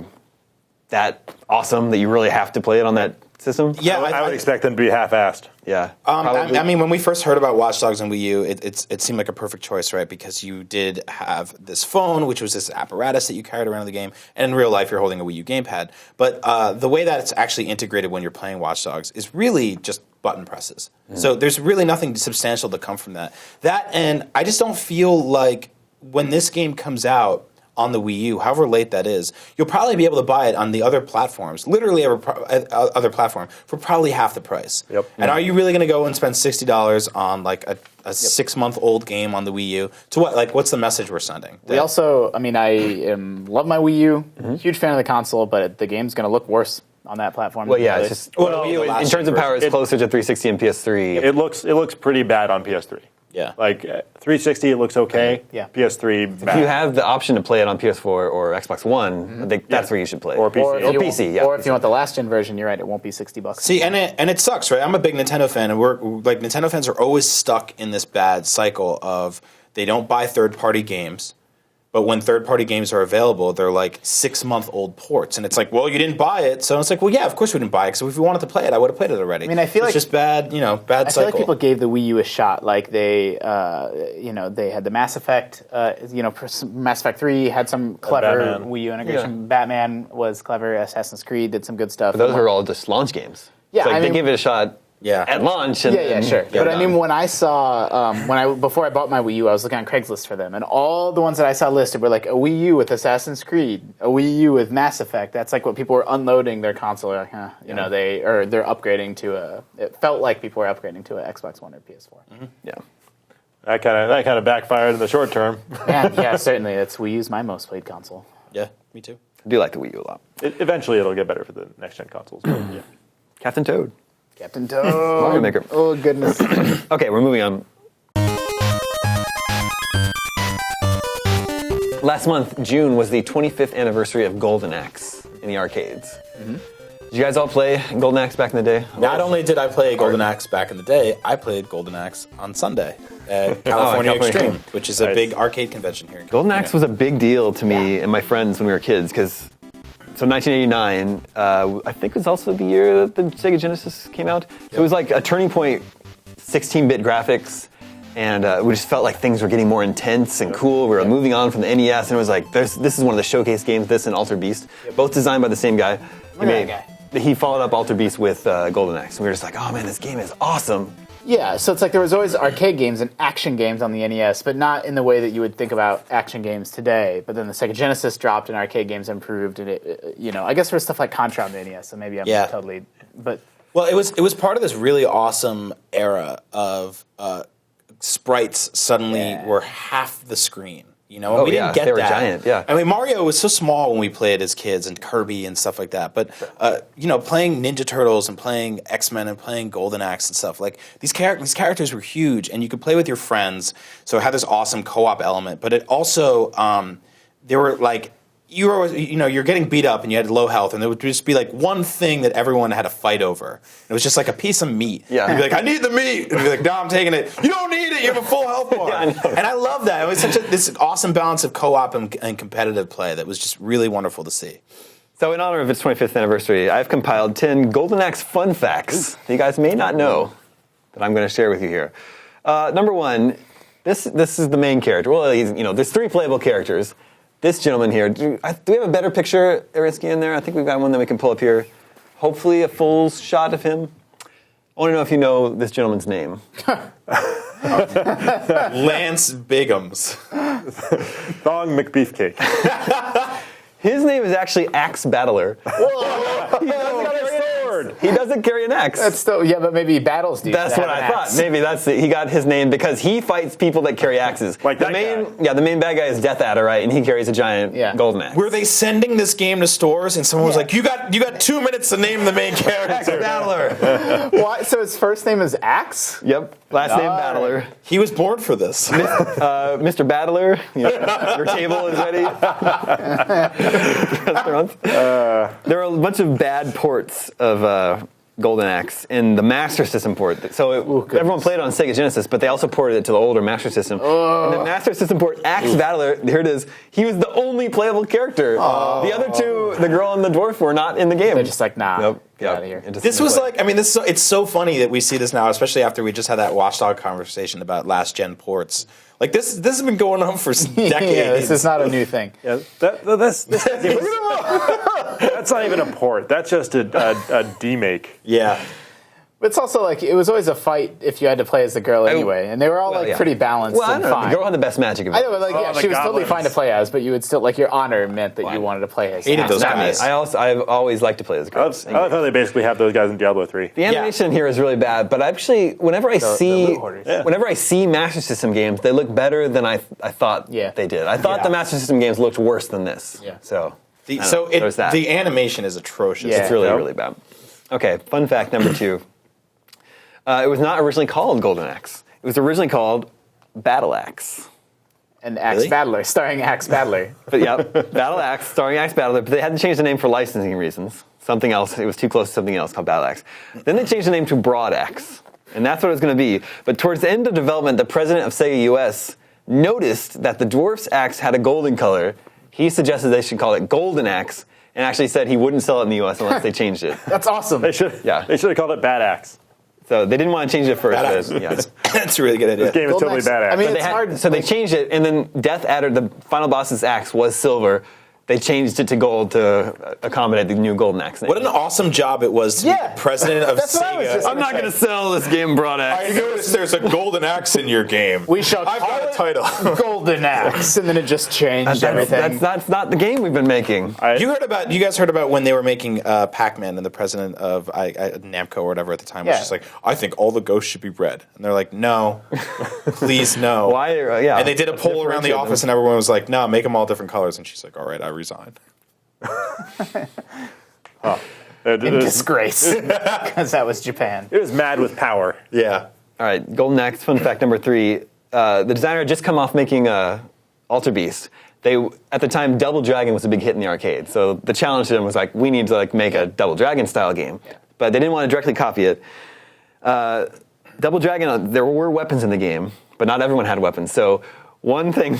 that awesome that you really have to play it on that system. Yeah, I would expect them to be half-assed. Yeah. I mean, when we first heard about Watch Dogs on Wii U, it seemed like a perfect choice, right? Because you did have this phone, which was this apparatus that you carried around the game, and in real life, you're holding a Wii U gamepad. But the way that it's actually integrated when you're playing Watch Dogs is really just button presses. So there's really nothing substantial to come from that. And I just don't feel like when this game comes out on the Wii U, however late that is, you'll probably be able to buy it on the other platforms, literally every other platform, for probably half the price. Yep. And are you really going to go and spend $60 on like a 6-month-old game on the Wii U? To what? Like, what's the message we're sending? We also, I mean, I love my Wii U, huge fan of the console, but the game's going to look worse on that platform. Well, yeah, it's just in terms of power, it's closer to 360 and PS3. It looks pretty bad on PS3. Yeah. Like 360, it looks okay. Yeah. PS3, bad. If you have the option to play it on PS4 or Xbox One, I think that's where you should play it. Or PC. Or PC, yeah. Or if you want the last gen version, you're right, it won't be $60. See, and it sucks, right? I'm a big Nintendo fan, and we're like, Nintendo fans are always stuck in this bad cycle of they don't buy third-party games, but when third-party games are available, they're like 6-month-old ports, and it's like, well, you didn't buy it, so it's like, well, yeah, of course we didn't buy it, because if we wanted to play it, I would have played it already. I mean, I feel it's like just bad, bad I cycle. feel like people gave the Wii U a shot. Like they had the Mass Effect. Mass Effect 3 had some clever Batman. Wii U integration. Yeah. Batman was clever. Assassin's Creed did some good stuff. But those are all just launch games. Yeah, they gave it a shot. Yeah. At launch. And, Yeah, sure. But I mean, when I saw, before I bought my Wii U, I was looking on Craigslist for them, and all the ones that I saw listed were like a Wii U with Assassin's Creed, a Wii U with Mass Effect. That's like what people were unloading their console. Like, they're upgrading to it felt like people were upgrading to an Xbox One or PS4. Mm-hmm. Yeah. That kind of backfired in the short term. Yeah, certainly. Wii U's my most played console. Yeah, me too. I do like the Wii U a lot. Eventually, it'll get better for the next gen consoles. Yeah. Captain Toad. Captain Toad. Mario Maker. Oh, goodness. Okay, we're moving on. Last month, June, was the 25th anniversary of Golden Axe in the arcades. Mm-hmm. Did you guys all play Golden Axe back in the day? Not only did I play Golden Axe back in the day, I played Golden Axe on Sunday at California Extreme, which is a big arcade convention here in Golden California. Axe was a big deal to me and my friends when we were kids, because so 1989, I think was also the year that the Sega Genesis came out. So it was like a turning point, 16-bit graphics, and we just felt like things were getting more intense and cool. We were moving on from the NES, and it was like, this is one of the showcase games, this and Alter Beast, both designed by the same guy. He followed up Alter Beast with Golden Axe, and we were just like, oh man, this game is awesome. Yeah, so it's like there was always arcade games and action games on the NES, but not in the way that you would think about action games today. But then the Sega Genesis dropped and arcade games improved, and I guess there was stuff like Contra on the NES, so maybe I'm totally, but... Well, it was part of this really awesome era of sprites suddenly were half the screen. You know, and we didn't get they were that. giant, yeah. I mean, Mario was so small when we played as kids, and Kirby and stuff like that. But you know, playing Ninja Turtles and playing X-Men and playing Golden Axe and stuff, like these characters were huge, and you could play with your friends. So it had this awesome co-op element, but it also there were like you're getting beat up and you had low health, and there would just be like one thing that everyone had to fight over. It was just like a piece of meat. Yeah. You'd be like, I need the meat. And you'd be like, no, I'm taking it. You don't need it. You have a full health bar. Yeah, I know. And I love that. It was such this awesome balance of co-op and competitive play that was just really wonderful to see. So in honor of its 25th anniversary, I've compiled 10 Golden Axe fun facts that you guys may not know that I'm going to share with you here. Number one, this is the main character. Well, there's 3 playable characters. This gentleman here, do we have a better picture, Arinsky, in there? I think we've got one that we can pull up here. Hopefully a full shot of him. I want to know if you know this gentleman's name. Lance Bigums. Thong McBeefcake. His name is actually Axe Battler. Whoa! He doesn't carry an sword. He doesn't carry an axe. That's still, yeah, but maybe battles do. That's what I thought. Maybe he got his name because he fights people that carry axes. Like the that main, guy. yeah, the main bad guy is Death Adder, right? And he carries a giant golden axe. Were they sending this game to stores and someone was like, you got 2 minutes to name the main Axe character? Battler. Why? So his first name is Axe? Yep. Last name Battler. He was born for this. Mr. Battler, your table is ready. Restaurants. There are a bunch of bad ports of Golden Axe in the Master System port. So everyone played it on Sega Genesis, but they also ported it to the older Master System. And the Master System port, Axe Battler, here it is. He was the only playable character. The other 2, the girl and the dwarf, were not in the game. They're just like, nah. Nope. Get out of here. This was like, I mean, it's so funny that we see this now, especially after we just had that Watchdog conversation about last gen ports. Like this has been going on for decades. Yeah, this is not a new thing. Yeah, that's not even a port. That's just a demake. Yeah. But it's also like, it was always a fight if you had to play as the girl anyway. And they were all pretty balanced Well, I and don't know. fine. The girl had the best magic ability. I know, but like, she was totally fine to play as, but you would still, like, your honor meant that you wanted to play as. Hated those Not me. guys. I've always liked to play as I girls. love how they basically have those guys in Diablo 3. The animation here is really bad, but actually, whenever I see Master System games, they look better than I thought they did. I thought the Master System games looked worse than this. Yeah. So The animation is atrocious. Yeah. it's really bad. Okay, fun fact number 2. It was not originally called Golden Axe. It was originally called Battle Axe. And Axe Battler, starring Axe Battler. But yeah, Battle Axe, starring Axe Battler, but they had to change the name for licensing reasons. Something else, it was too close to something else called Battle Axe. Then they changed the name to Broad Axe, and that's what it was going to be. But towards the end of development, the president of Sega US noticed that the dwarf's axe had a golden color. He suggested they should call it Golden Axe, and actually said he wouldn't sell it in the US unless they changed it. That's awesome. They should have called it Bad Axe. So they didn't want to change it first. But, yeah. That's a really good idea. This game is Golden totally Axe- Bad Axe. I mean, But it's hard. so they changed it, and then Death Adder, the final boss's axe, was silver. They changed it to gold to accommodate the new Golden Axe name. What an awesome job it was to be the president of That's what I was Sega. just I'm not going to sell this game Broad Axe. I noticed there's a golden axe in your game. We shall I've call got a it title. Golden Axe, and then it just changed everything. That's not the game we've been making. You guys heard about when they were making Pac-Man, and the president of Namco or whatever at the time was just like, I think all the ghosts should be red. And they're like, no, please no. Why? Yeah. And they did a poll around the office, and everyone was like, no, make them all different colors. And she's like, all right, I resign. In disgrace, because that was Japan. It was mad with power. Yeah. All right, Golden Axe. Fun fact number 3: the designer had just come off making Alter Beast. At the time, Double Dragon was a big hit in the arcade. So the challenge to them was like, we need to make a Double Dragon style game. Yeah. But they didn't want to directly copy it. Double Dragon, there were weapons in the game, but not everyone had weapons. So one thing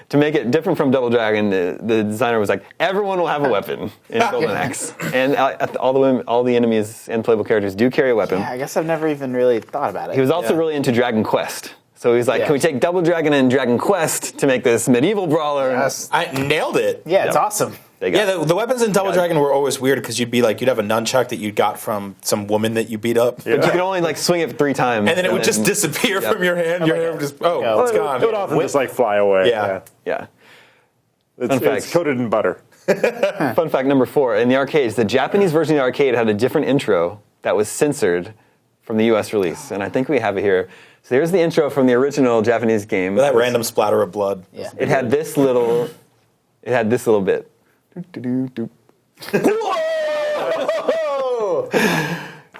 to make it different from Double Dragon, the designer was like, everyone will have a weapon in Golden Axe, and all the enemies and playable characters do carry a weapon. Yeah, I guess I've never even really thought about it. He was also really into Dragon Quest. So he was like, can we take Double Dragon and Dragon Quest to make this medieval brawler? Yes. I nailed it. Yeah, it's awesome. Yeah, the weapons in Double Dragon were always weird because you'd have a nunchuck that you got from some woman that you beat up. But you could only swing it 3 times. And then it would just disappear from your hand. Your hand would just, it's gone. It would often just fly away. Yeah. It's coated in butter. Fun fact number 4, in the arcades, the Japanese version of the arcade had a different intro that was censored from the U.S. release, and I think we have it here. So here's the intro from the original Japanese game. That random splatter of blood. Yeah. It had this little bit.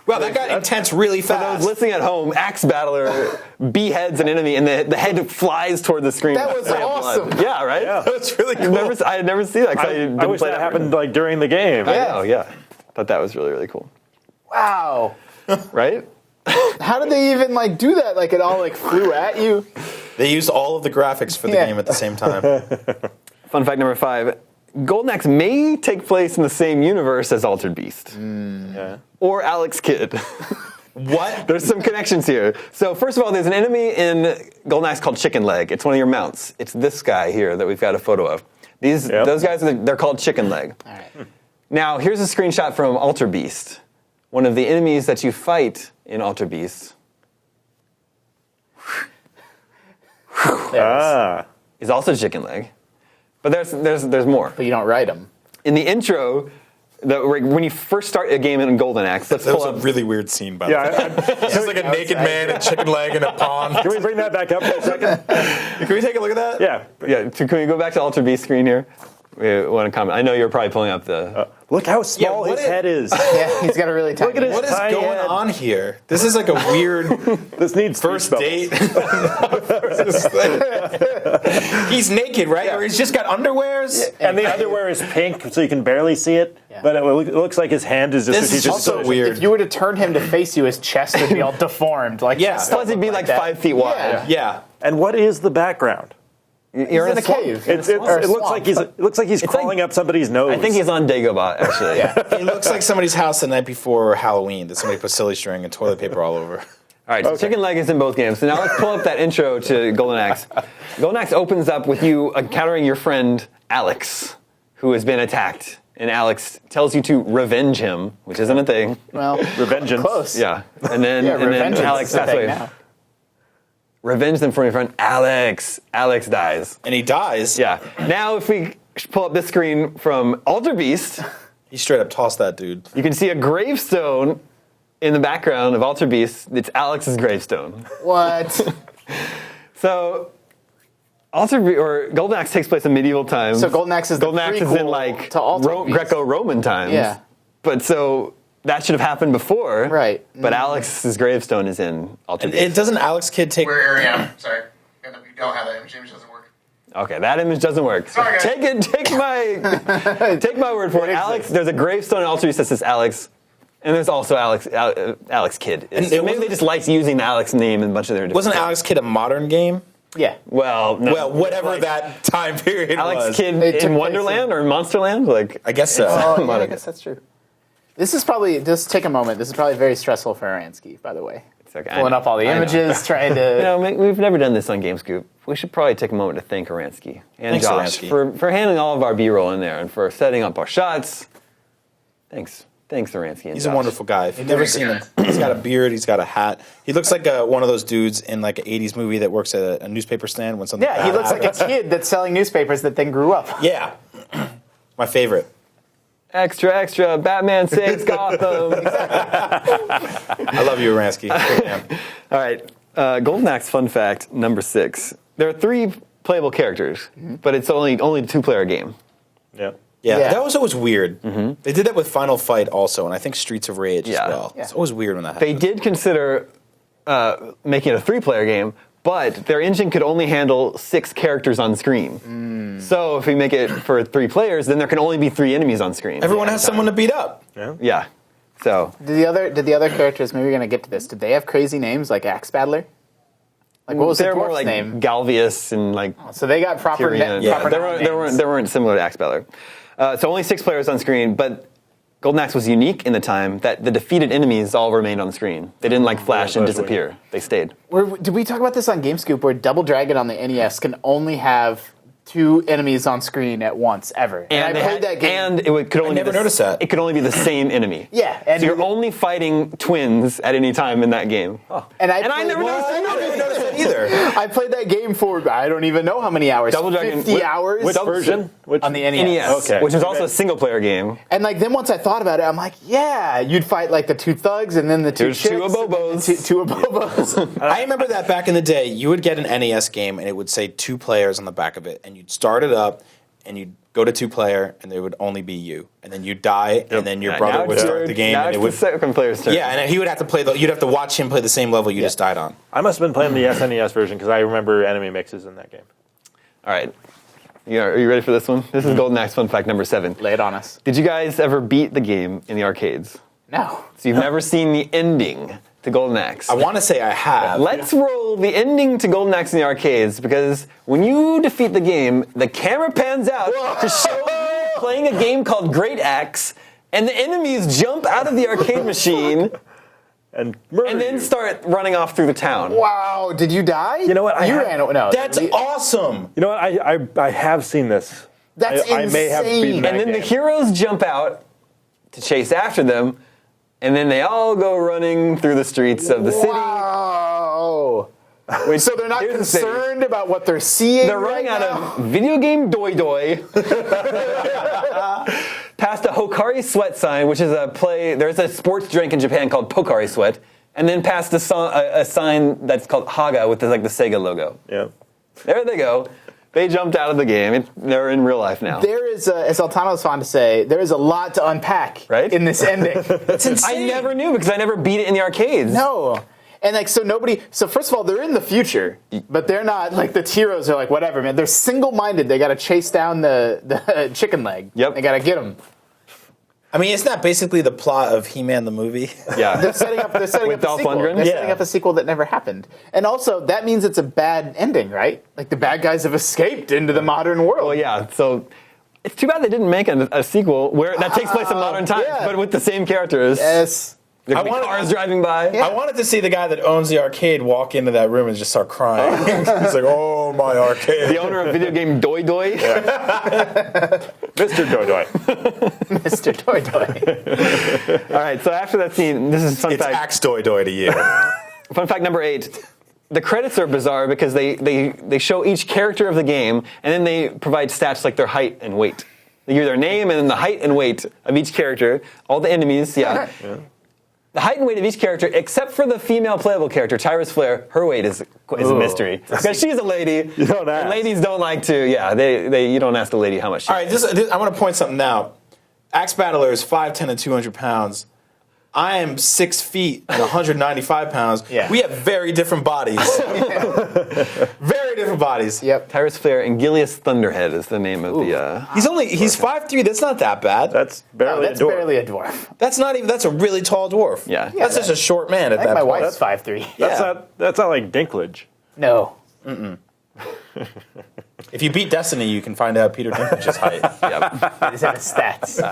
Wow, that got intense really For those fast. listening at home, Axe Battler beheads an enemy, and the head flies toward the screen. That was awesome. Yeah, right? Yeah. That's really cool. I had never seen that. 'Cause I didn't I wish play that happened like during the game. Oh, yeah. Thought that was really, really cool. Wow. Right? How did they even like do that? Like it all like flew at you? They used all of the graphics for the Yeah. game at the same time. Fun fact number 5. Golden Axe may take place in the same universe as Altered Beast. Yeah. Or Alex Kidd. What? There's some connections here. So first of all, there's an enemy in Golden Axe called Chicken Leg. It's one of your mounts. It's this guy here that we've got a photo of. Those guys, they're called Chicken Leg. All right. Now, here's a screenshot from Alter Beast. One of the enemies that you fight in Alter Beast is also Chicken Leg. But there's more. But you don't write them. In the intro, when you first start a game in Golden Axe, let's That pull was a up. really weird scene, by the way. Yeah. It's just like a naked man and chicken leg in a pond. Can we bring that back up for a second? Can we take a look at that? Yeah. Yeah, can we go back to Alter Beast screen here? We want to comment. I know you're probably pulling up the. Look how small what his is- head is. Yeah, he's got a really tiny. Look at his What is tiny going head. on here? This is like a weird This needs first speech date. He's naked, right? Yeah. Or he's just got underwears? And the underwear is pink, so you can barely see it. Yeah. But it looks like his hand is just This is strategically also weird. If you were to turn him to face you, his chest would be all deformed. Like Yeah. just Plus, it'd be like that. 5 feet wide. Yeah. Yeah. And what is the background? You're He's in a swamp. cave. It Or a looks swamp. like he's crawling up somebody's nose. I think he's on Dagobah, actually. Yeah. It looks like somebody's house the night before Halloween that somebody put silly string and toilet paper all over. All right, so Chicken Leg is in both games. So now let's pull up that intro to Golden Axe. Golden Axe opens up with you encountering your friend Alex, who has been attacked. And Alex tells you to revenge him, which isn't a thing. Well, Revengeance. close. Yeah. And then, Yeah, and then revenge Alex is a passes thing away. now. Revenge them from your friend Alex. Alex dies. And he dies. Yeah. Now if we pull up this screen from Alter Beast, He straight up tossed that dude. you can see a gravestone in the background of Alter Beast. It's Alex's gravestone. What? So Golden Axe takes place in medieval times. So Golden Axe is the Golden Axe is in prequel like to Alter Beast. Greco-Roman times. Yeah. But so that should have happened before. Right. But Alex's gravestone is in Alter Beast. And doesn't Alex Kidd take... Where I am. Sorry. You don't have that image. Image doesn't work. Okay, that image doesn't work. Sorry, guys. Take my word for it. Alex, there's a gravestone in Alter Beast that says Alex, and there's also Alex Kidd. And So it maybe wasn't- they just liked using the Alex name in a bunch of their different Wasn't games. Alex Kidd a modern game? Yeah. Well, no. Well, whatever Like, that time period Alex was. Kidd It took in place Wonderland or Monsterland? Like, I guess so. Oh, yeah, I Modern. guess that's true. This is probably, just take a moment, this is probably very stressful for Aransky, by the way. it's okay. Pulling up all the I know. images, trying to... You know, we've never done this on GameScoop. We should probably take a moment to thank Aransky and Thanks, Josh Aransky. for handling all of our B-roll in there and for setting up our shots. Thanks, Aransky and He's Josh. a wonderful guy. If you've never seen him, he's got a beard, he's got a hat. He looks like one of those dudes in like an 80s movie that works at a newspaper stand when something Yeah, he bad looks like a happens. kid that's selling newspapers that then grew up. Yeah. My favorite. Extra, extra, Batman saves Gotham. I love you, Aransky. Good man. All right, Golden Axe fun fact number 6. There are 3 playable characters, but it's only a 2-player game. Yeah. Yeah, Yeah. that was always weird. They did that with Final Fight also, and I think Streets of Rage Yeah. as well. Yeah. It's always weird when that They happens. did consider making it a 3-player game, but their engine could only handle 6 characters on screen. So if we make it for 3 players, then there can only be 3 enemies on screen. Everyone has someone to beat up. Yeah. So Did the other characters, maybe we're going to get to this, did they have crazy names like Axe Battler? Like what was the they're more dwarf's like name? Galvius and like So they got proper, Tyrion. Yeah, proper They weren't similar to Axe Battler. So only 6 players on screen, but Golden Axe was unique in the time that the defeated enemies all remained on screen. They didn't like flash and disappear. They stayed. Did we talk about this on GameScoop where Double Dragon on the NES can only have 2 enemies on screen at once ever. And I played that game. And could only never noticed that. It could only be the same enemy. Yeah, and so you're only fighting twins at any time in that game. And I played- never noticed I that. never noticed that either. I played that game for I don't even know how many hours. Double Dragon- 50 hours. Which version? On the NES. NES, Okay. which was also a single player game. And like then once I thought about it, I'm like, yeah, you'd fight like the 2 thugs and then the 2 There's chicks. 2 Abobos. Two Abobos. I remember that back in the day, you would get an NES game and it would say 2 players on the back of it, and you'd start it up and you'd go to 2 player and there would only be you, and then you'd die, and then your brother Now would it's start your- the game, Now and it's it would the second player's turn. yeah, and then he would have to play you'd have to watch him play the same level you just died on. I must have been playing the SNES version because I remember enemy mixes in that game. All right. Are you ready for this one? This is Golden Axe fun fact number 7. Lay it on us. Did you guys ever beat the game in the arcades? No. So you've never seen the ending to Golden Axe. I want to say I have. Let's roll the ending to Golden Axe in the arcades, because when you defeat the game, the camera pans out to show you playing a game called Great Axe, and the enemies jump out of the arcade machine And murder and then you. start running off through the town. Wow, did you die? You know what, I You have- ran. No, That's awesome. You know what? I have seen this. That's I may have insane. beaten that And then the game. heroes jump out to chase after them, and then they all go running through the streets of the city. Wow. So they're not Here's the thing. concerned about what they're seeing. They're running right out now? of video game doi doi. Past a Hokari Sweat sign, which is there's a sports drink in Japan called Pocari Sweat, and then past a sign that's called Haga with the Sega logo. Yeah. There they go. They jumped out of the game. They're in real life now. There is, as Altano's fond to say, there is a lot to unpack Right? in this ending. It's insane. I never knew because I never beat it in the arcades. No. And like, so first of all, they're in the future, but they're not like the heroes are like, whatever, man. They're single-minded. They got to chase down the chicken leg. Yep. They got to get them. I mean, isn't that basically the plot of He-Man the movie? Yeah. They're setting up With a Dolph sequel. Lundgren? They're Yeah. setting up a sequel that never happened. And also, that means it's a bad ending, right? Like the bad guys have escaped into the modern world. Well, yeah. So it's too bad they didn't make a sequel where that takes place in modern times, yeah. but with the same characters. Yes. There could I be wanted- cars driving by. Yeah. I wanted to see the guy that owns the arcade walk into that room and just start crying. He's like, "Oh, my arcade!" The owner of video game Doi Doi. Mr. Dodoy. Mr. Toy Toy. All right. So after that scene, this is fun It's fact. Axe Doy Doy to you. Fun fact number 8. The credits are bizarre because they show each character of the game, and then they provide stats like their height and weight. They give their name and then the height and weight of each character. All the enemies, yeah. The height and weight of each character, except for the female playable character, Tyrus Flair, her weight is a mystery. Because she's a lady. You don't ask. And ladies don't like to, you don't ask the lady how much she All right, I want to point something out. Axe Battler is 5'10" and 200 pounds. I am 6 feet and 195 pounds. Yeah. We have very different bodies. Very different bodies. Yep. Tyrus Flair and Gilius Thunderhead is the name of the... He's 5'3". That's not that bad. That's No, barely that's a door. barely a dwarf. That's not even. That's a really tall dwarf. Yeah. That's just a short man at I think that my point. wife's 5'3". Yeah. That's not like Dinklage. No. If you beat Destiny, you can find out Peter Dinklage's height. Yep. It's in his stats.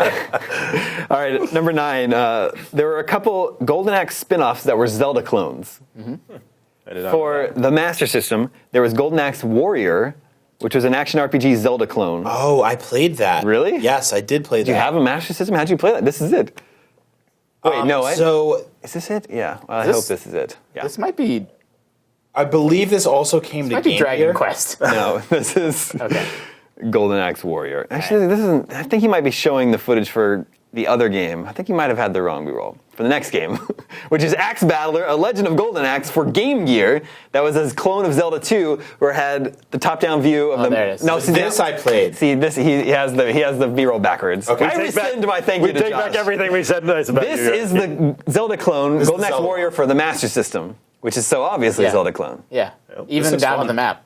All right, number 9. There were a couple Golden Axe spin-offs that were Zelda clones. I did not For the Master System, there was Golden Axe Warrior, which was an action RPG Zelda clone. Oh, I played that. Really? Yes, I did play that. Do you have a Master System? How'd you play that? This is it. Wait, no. So Is this it? Yeah. Well, I This- hope this is it. Yeah. This might be I believe this also came to might be Game Dragon Gear. Quest. No, this is Okay. Golden Axe Warrior. Actually, this isn't. I think he might be showing the footage for the other game. I think he might have had the wrong reroll for the next game, which is Axe Battler: A Legend of Golden Axe for Game Gear. That was his clone of Zelda 2, where it had the top-down view of the. there it is. No, see, This I played. See, this he has the B-roll backwards. Okay. I rescind my thank you We to take Josh. back everything we said nice about This you. is the Zelda clone, is Golden the Axe Zelda Warrior for the Master System, which is so obviously a Yeah. Zelda clone. Yeah. Even looks down fun. to the map.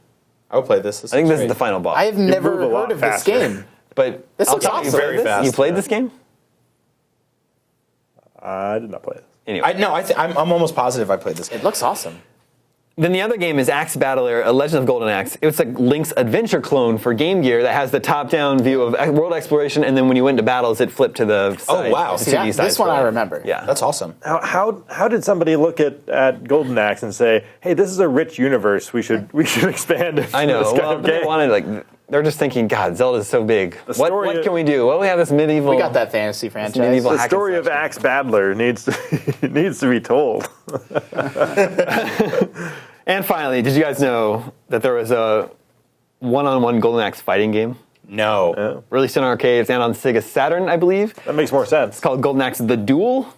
I would play this. I think this is the final boss. I have never move a lot heard of faster. this game. But This I'll looks tell you, awesome. Very fast. You played this game? I did not play this. Anyway. I'm almost positive I played this game. It looks awesome. Then the other game is Axe Battler: A Legend of Golden Axe. It was like Link's Adventure clone for Game Gear that has the top-down view of world exploration, and then when you went into battles, it flipped to the side. wow. the See, 2D that- side this one I scroller. remember. Yeah. That's awesome. How did somebody look at Golden Axe and say, "Hey, this is a rich universe. We should expand." I know. This kind Well, of they game." wanted they're just thinking, God, Zelda's so big. What story can we do? Well, we have this medieval. We got that fantasy franchise. medieval The hack and story of slash Axe Battler needs to be told. And finally, did you guys know that there was a one-on-one Golden Axe fighting game No. released in arcades and on Sega Saturn, I believe? That makes more sense. It's called Golden Axe The Duel.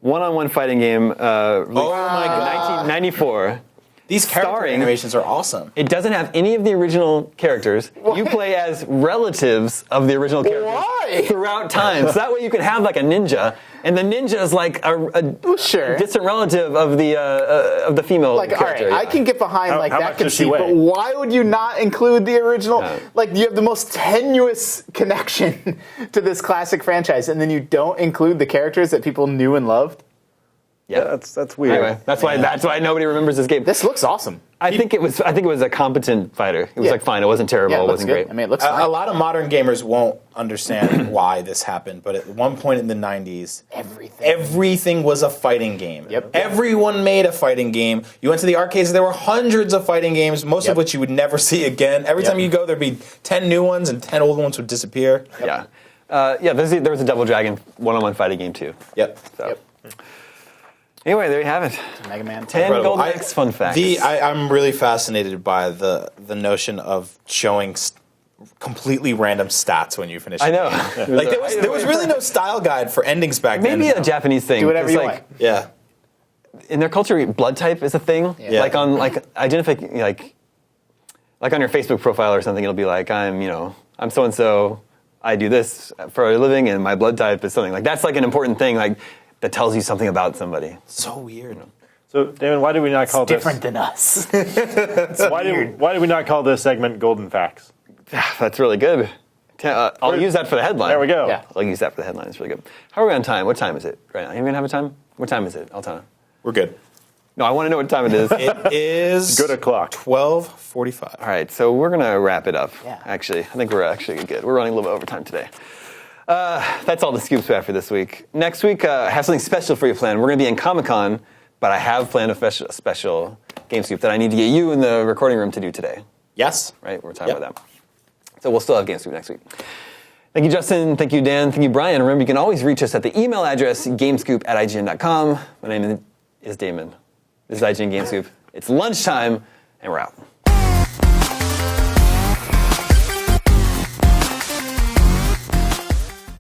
One-on-one fighting game released Oh my in god. 1994. These character Starring- animations are awesome. It doesn't have any of the original characters. You play as relatives of the original characters Why? throughout time. So that way you can have like a ninja, and the ninja is like a Sure. distant relative of the female Like, all right, character. I can get behind How like much that does she conceit, but weigh? why would you not include the original? Yeah. Like, you have the most tenuous connection to this classic franchise, and then you don't include the characters that people knew and loved. Yeah, That's weird. Anyway, that's why nobody remembers this game. This looks awesome. I think it was a competent fighter. It was Yeah. like fine. It wasn't terrible. Yeah, it it looks wasn't good. great. I mean, it looks A fine. lot of modern gamers won't understand why this happened, but at one point in the 90s, everything was a fighting game. Yep. Everyone made a fighting game. You went to the arcades, there were hundreds of fighting games, most Yep. of which you would never see again. Every time you go, there'd be 10 new ones and 10 old ones would disappear. Yeah, there was a Double Dragon one-on-one fighting game too. Yep. So. Yep. Anyway, there you have it. Mega Man 10 Incredible. Golden Axe fun facts. I'm really fascinated by the notion of showing completely random stats when you finish. I know. Like there was really no style guide for endings back then. Maybe a Japanese thing. Do whatever It's you like, want. Yeah. in their culture, blood type is a thing. Yeah. Like on like on your Facebook profile or something, it'll be like I'm so and so. I do this for a living, and my blood type is something like that's like an important thing like that tells you something about somebody. So weird. So, Damon, why did we not call Different than us. this? Why did we not call this segment Golden Facts? That's really good. I'll use that for the headline. There we go. Yeah. I'll use that for the headline. It's really good. How are we on time? What time is it right now? You even have a time? What time is it, Altana? We're good. No, I want to know what time it is. It is Good o'clock. 12:45. All right, so we're going to wrap it up. Yeah. Actually, I think we're actually good. We're running a little bit over time today. That's all the scoops we have for this week. Next week, I have something special for you planned. We're going to be in Comic-Con, but I have planned a special game scoop that I need to get you in the recording room to do today. Yes. Right? We're talking Yep. about that. So we'll still have game scoop next week. Thank you, Justin. Thank you, Dan. Thank you, Brian. Remember, you can always reach us at the email address, gamescoop@ign.com. My name is Damon. This is IGN Game Scoop. It's lunchtime, and we're out.